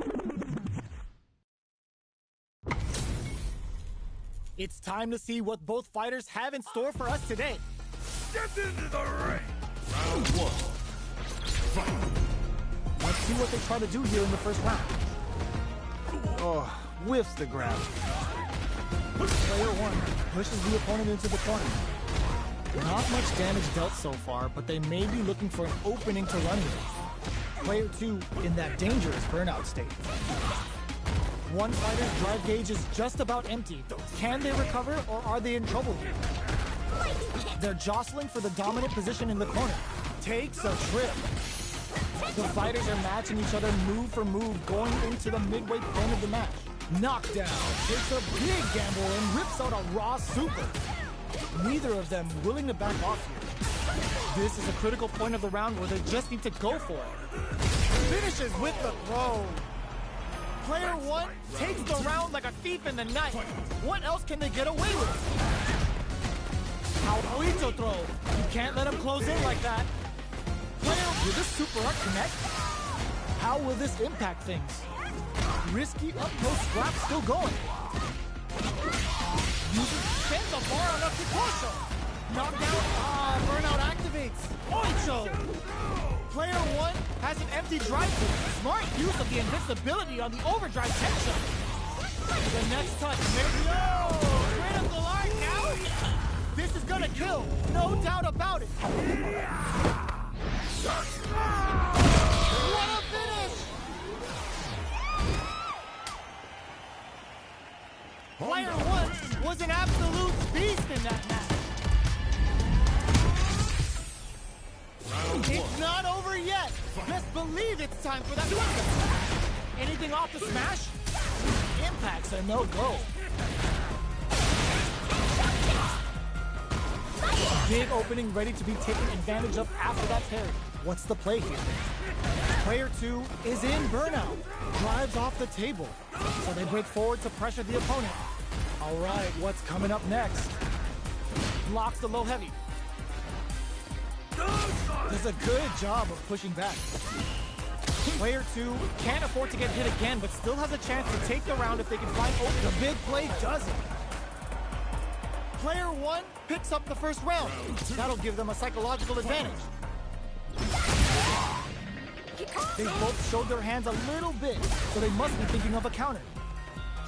It's time to see what both fighters have in store for us today. Get into the ring! Round 1. Fight! Let's see what they try to do here in the first round. Oh, whiffs the grab. Player 1 pushes the opponent into the corner. Not much damage dealt so far, but they may be looking for an opening to run with. Player 2 in that dangerous burnout state. One fighter's drive gauge is just about empty. Can they recover, or are they in trouble here? They're jostling for the dominant position in the corner. Takes a trip. The fighters are matching each other move for move going into the midway point of the match. Knockdown takes a big gamble and rips out a raw super. Neither of them willing to back off here. This is a critical point of the round where they just need to go for it. Finishes with the throw. Player 1 takes the round like a thief in the night. What else can they get away with? Aoito throw. You can't let him close in like that. Player, will this super art connect? How will this impact things? Risky up-close scrap still going. Sends the bar on up to Kosho. Knockdown. Burnout activates. Oicho. Player 1 has an empty drive through. Smart use of the invincibility on the overdrive tension. The next touch. No! Critical art now? This is gonna kill. No doubt about it. What a finish! Player 1 was an absolute beast in that match. It's not over yet. Best believe it's time for that weapon. Anything off the smash? Impacts are no go. Big opening ready to be taken advantage of after that parry. What's the play here? Player 2 is in burnout. Drives off the table. So they break forward to pressure the opponent. All right, what's coming up next? Blocks the low heavy. Does a good job of pushing back. Player 2 can't afford to get hit again, but still has a chance to take the round if they can find open. The big play does it. Player 1 picks up the first round. That'll give them a psychological advantage. They both showed their hands a little bit, so they must be thinking of a counter.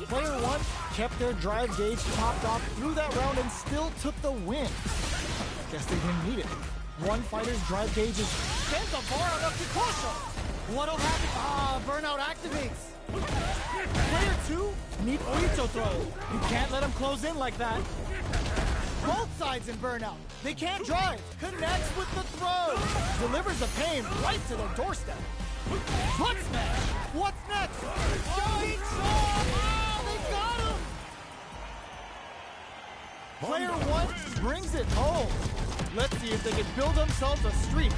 Player 1 kept their drive gauge topped off through that round and still took the win. Guess they didn't need it. One fighter's drive gauge is... Sends a bar on up to Kosho! What'll happen? Ah, burnout activates! Player 2 need Oicho throw. You can't let him close in like that. Both sides in burnout. They can't drive. Connects with the throw. Delivers the pain right to their doorstep. Front smash. What's next? Oicho! Ah, they got him! Player 1 brings it home. Let's see if they can build themselves a streak.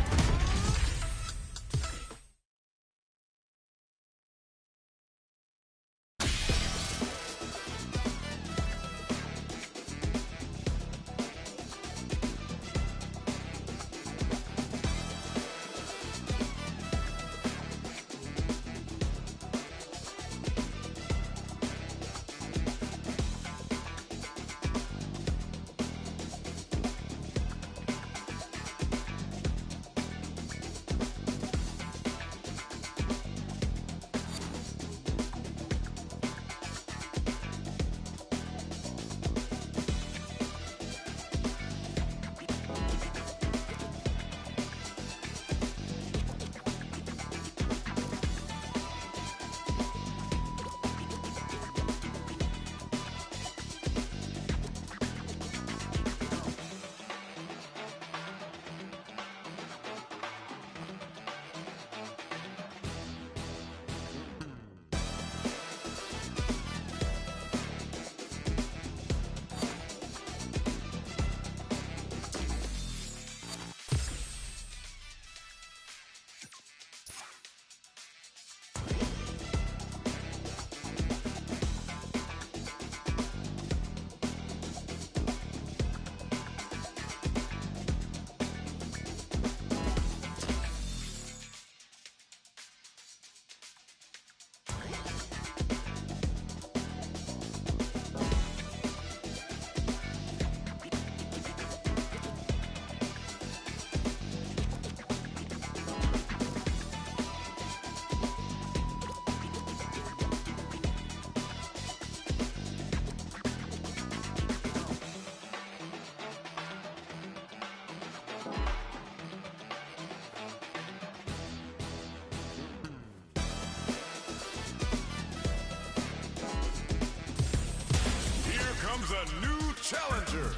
A new challenger.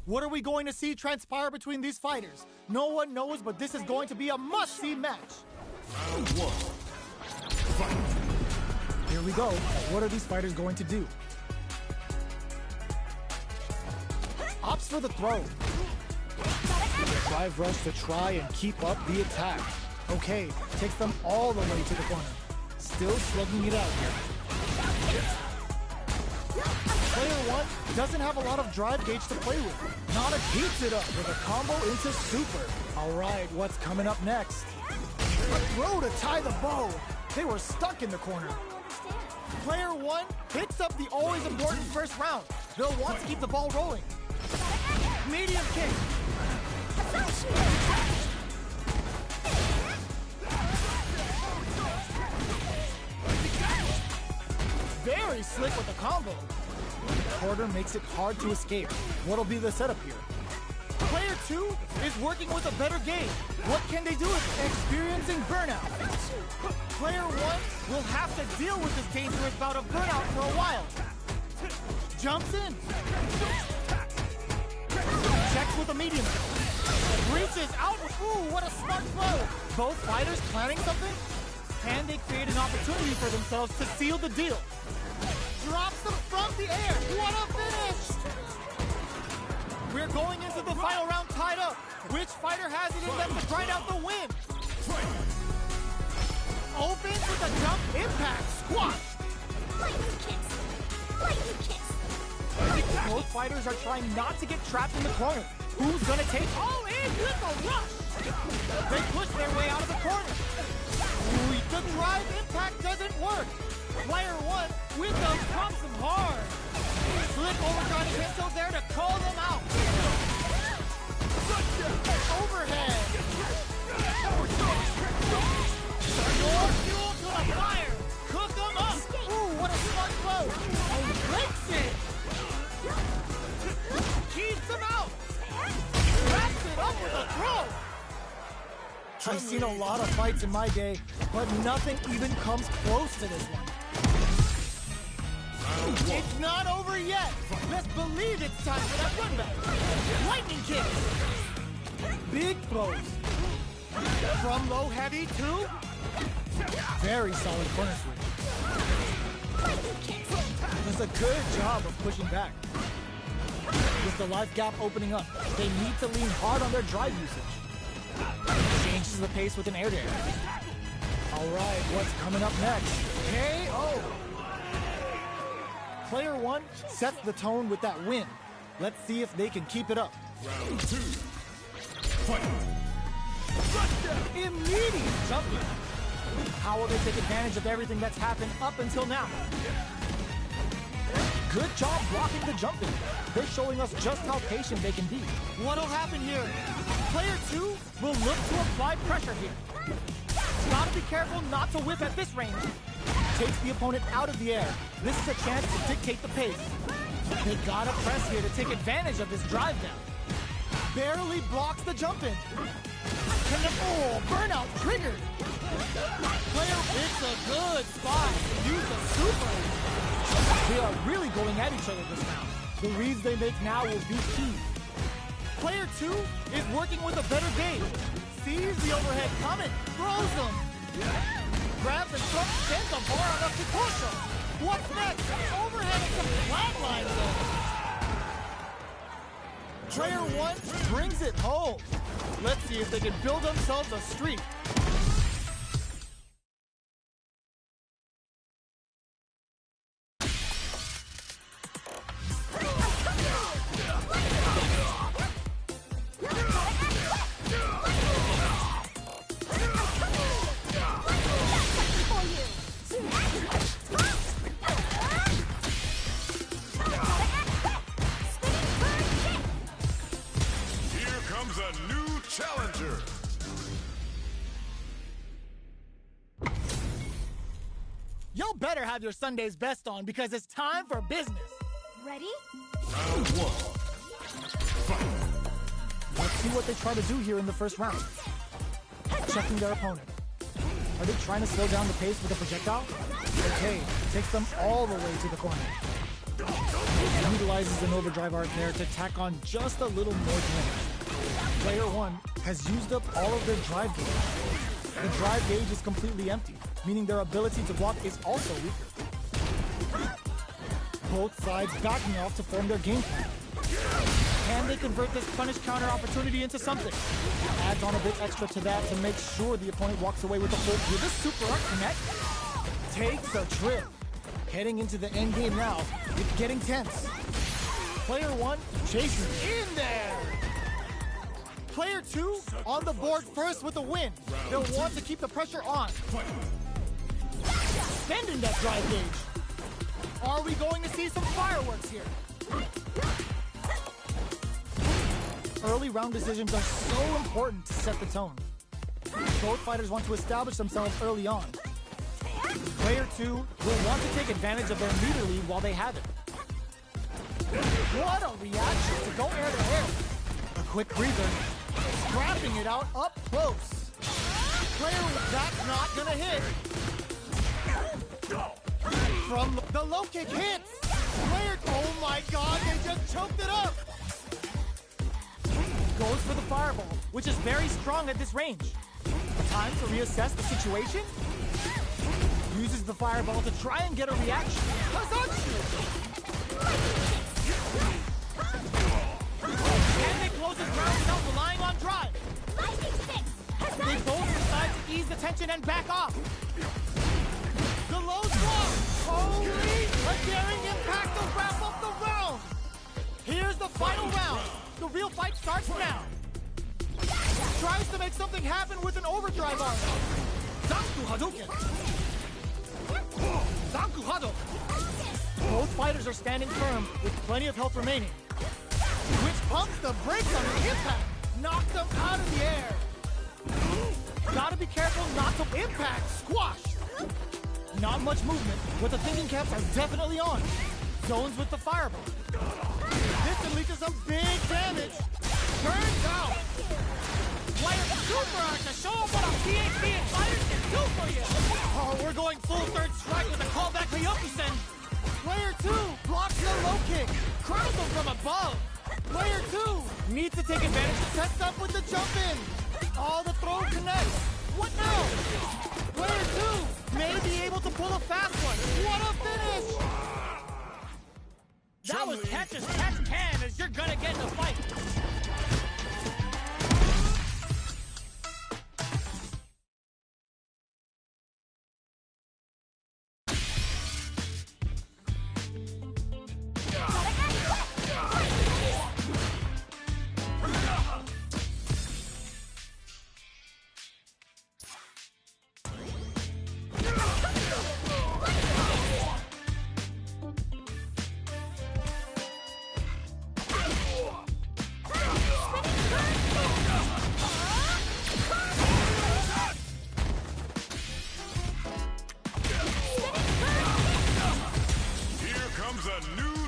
What are we going to see transpire between these fighters? No one knows, but this is going to be a must-see match. Round 1. Fight. Here we go. What are these fighters going to do? Opts for the throw. Drive rush to try and keep up the attack. Okay, takes them all the way to the corner. Still slugging it out here. Player 1 doesn't have a lot of drive gauge to play with. Nana heats it up with a combo into super. All right, what's coming up next? A throw to tie the bow. They were stuck in the corner. Player 1 picks up the always important first round. They'll want to keep the ball rolling. Medium kick. Very slick with the combo. The quarter makes it hard to escape. What'll be the setup here? Player 2 is working with a better game. What can they do with it? Experiencing burnout. Player 1 will have to deal with this dangerous bout of burnout for a while. Jumps in. Checks with a medium. Reaches out. Ooh, what a smart throw. Both fighters planning something? Can they create an opportunity for themselves to seal the deal? Drops them from the air. What a finish! We're going into the final round tied up. Which fighter has it in them to grind out the win? Opens with a jump impact. Squash! Lightning kiss! Lightning kiss! Both fighters are trying not to get trapped in the corner. Who's gonna take all in with a rush? They push their way out of the corner. Ooh, the drive impact doesn't work. Player 1 with those pumps them hard. Slick overdrive pistol there to call them out. Overhead. More fuel to the fire. Cook them up. Ooh, what a smart throw. A great I've seen a lot of fights in my day, but nothing even comes close to this one. It's not over yet. Let's believe it's time for that run back. Lightning kick. Big throws. From low heavy to very solid corner switch. Does a good job of pushing back. With the life gap opening up, they need to lean hard on their drive usage. Changes the pace with an air dare. All right, what's coming up next? KO! Player 1 sets the tone with that win. Let's see if they can keep it up. Round 2. Fight. Immediate jumping. How will they take advantage of everything that's happened up until now? Good job blocking the jumping. They're showing us just how patient they can be. What'll happen here? Player 2 will look to apply pressure here. Gotta be careful not to whip at this range. Takes the opponent out of the air. This is a chance to dictate the pace. They gotta press here to take advantage of this drive down. Barely blocks the jump in. Oh, burnout triggered. Player, it's a good spot. Use the super. They are really going at each other this round. The reads they make now will be key. Player 2 is working with a better gauge. Sees the overhead coming, throws them. Grabs and front sends a bar on up to Tosho. What's next? Overhead and some flatline though. Player 1 brings it home. Let's see if they can build themselves a streak. Challenger! Y'all better have your Sunday's best on because it's time for business. Ready? Round 1. Fight! Let's see what they try to do here in the first round. Checking their opponent. Are they trying to slow down the pace with a projectile? Okay, takes them all the way to the corner. Utilizes an overdrive arc there to tack on just a little more damage. Player 1 has used up all of their drive gauge. The drive gauge is completely empty, meaning their ability to block is also weaker. Both sides backing off to form their game plan. Can they convert this punish counter opportunity into something? Adds on a bit extra to that to make sure the opponent walks away with a full. Will this super arc connect? Takes a trip. Heading into the end game now, it's getting tense. Player 1 chases in there. Player 2 on the board first with a win. They'll want to keep the pressure on. Extending that drive gauge. Are we going to see some fireworks here? Early round decisions are so important to set the tone. Both fighters want to establish themselves early on. Player 2 will want to take advantage of their meter lead while they have it. What a reaction to go air to air. A quick breather. Scrapping it out up close. Player, that's not gonna hit. From the low kick hits. Player, oh my god, they just choked it up. Goes for the fireball, which is very strong at this range. Time to reassess the situation. Uses the fireball to try and get a reaction. Can they close this round without relying on drive? They both decide to ease the tension and back off. The low block. Holy, a daring impact to wrap up the round. Here's the final round. The real fight starts now. Tries to make something happen with an overdrive arm. Zanku Hadouken. Zanku Hado. Both fighters are standing firm with plenty of health remaining. Which pumps the brakes on the impact. Knocks them out of the air. Gotta be careful not to impact. Squash. Not much movement, but the thinking caps are definitely on. Zones with the fireball. This can lead to some big damage. Turns out. Player super arc to show them what a PhD in fighters can do for you! Oh, we're going full third strike with a callback Kyokusen! Player 2 blocks the low kick! Crowns them from above! Player 2 needs to take advantage of test up with the jump in! Oh, the throw connects! What now? Player 2 may be able to pull a fast one! What a finish! That was catch as catch can as you're gonna get in the fight!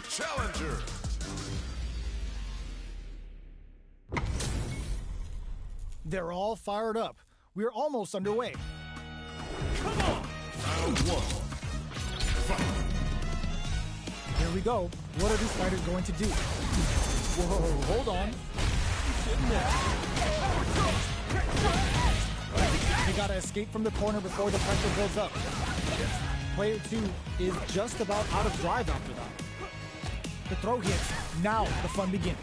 Challenger! They're all fired up. We're almost underway. Come on! Round 1. Fight! Here we go. What are these fighters going to do? Whoa, hold on. They gotta escape from the corner before the pressure builds up. Player 2 is just about out of drive after that. The throw hits. Now the fun begins.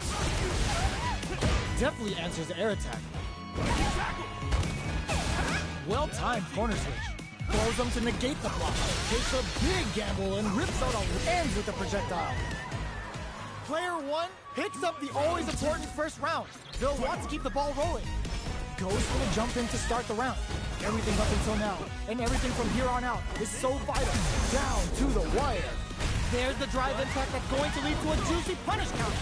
Definitely answers the air attack. Well-timed corner switch. Throws them to negate the block. Takes a big gamble and rips out a ends with the projectile. Player 1 picks up the always important first round. They'll want to keep the ball rolling. Goes for the jump in to start the round. Everything up until now, and everything from here on out, is so vital. Down to the wire. There's the drive impact that's going to lead to a juicy punish counter.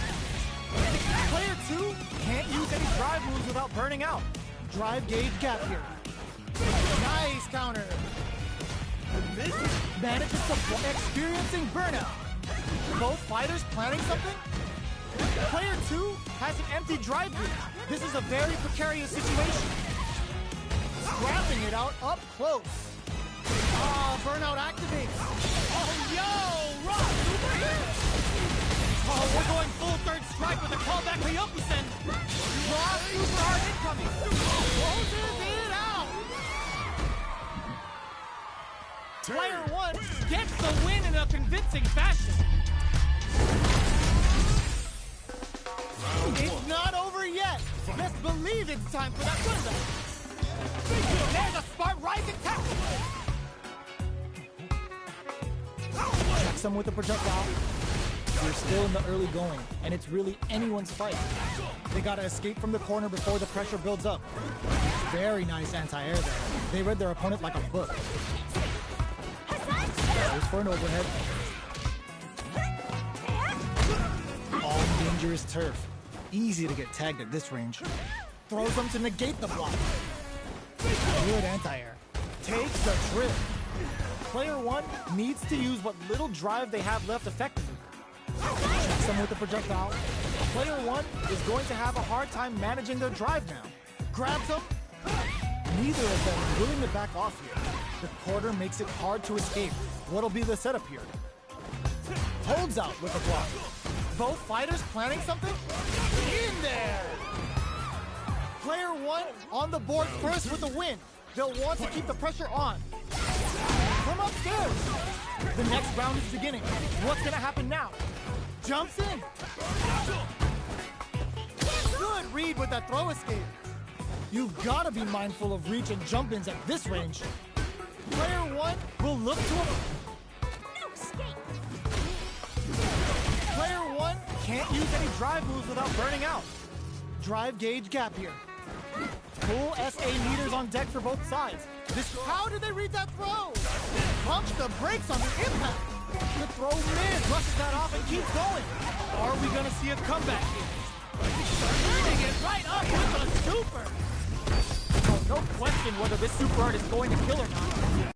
Player 2 can't use any drive moves without burning out. Drive gauge gap here. Nice counter. Manages to experiencing burnout. Both fighters planning something? Player 2 has an empty drive group. This is a very precarious situation. Scrapping it out up close. Ah, burnout activates. Oh, yo, rock over here. Oh, we're going full third strike with a callback Kyokusen. Rock super hard incoming. Closes it out. Player 1 gets the win in a convincing fashion. It's not over yet. Let's believe it's time for that comeback. There's a smart rising tackle. Checks them with the projectile. We're still in the early going, and it's really anyone's fight. They gotta escape from the corner before the pressure builds up. Very nice anti-air there. They read their opponent like a book. Goes for an overhead. On dangerous turf. Easy to get tagged at this range. Throws them to negate the block. Good anti-air. Takes the trip. Player 1 needs to use what little drive they have left effectively. Checks them with the projectile. Player 1 is going to have a hard time managing their drive now. Grabs them. Neither of them is willing to back off here. The quarter makes it hard to escape. What'll be the setup here? Holds out with a block. Both fighters planning something? In there! Player 1 on the board first with the win. They'll want to keep the pressure on. From upstairs. The next round is beginning. What's gonna happen now? Jumps in. Good read with that throw escape. You've gotta be mindful of reach and jump-ins at this range. Player 1 will look to a... No escape. Player 1 can't use any drive moves without burning out. Drive gauge gap here. Full SA meters on deck for both sides. How did they read that throw? Pumps the brakes on the impact. The throw mid, brushes that off and keeps going. Are we gonna see a comeback here? Turning it right up with a super. Oh, no question whether this super art is going to kill or not.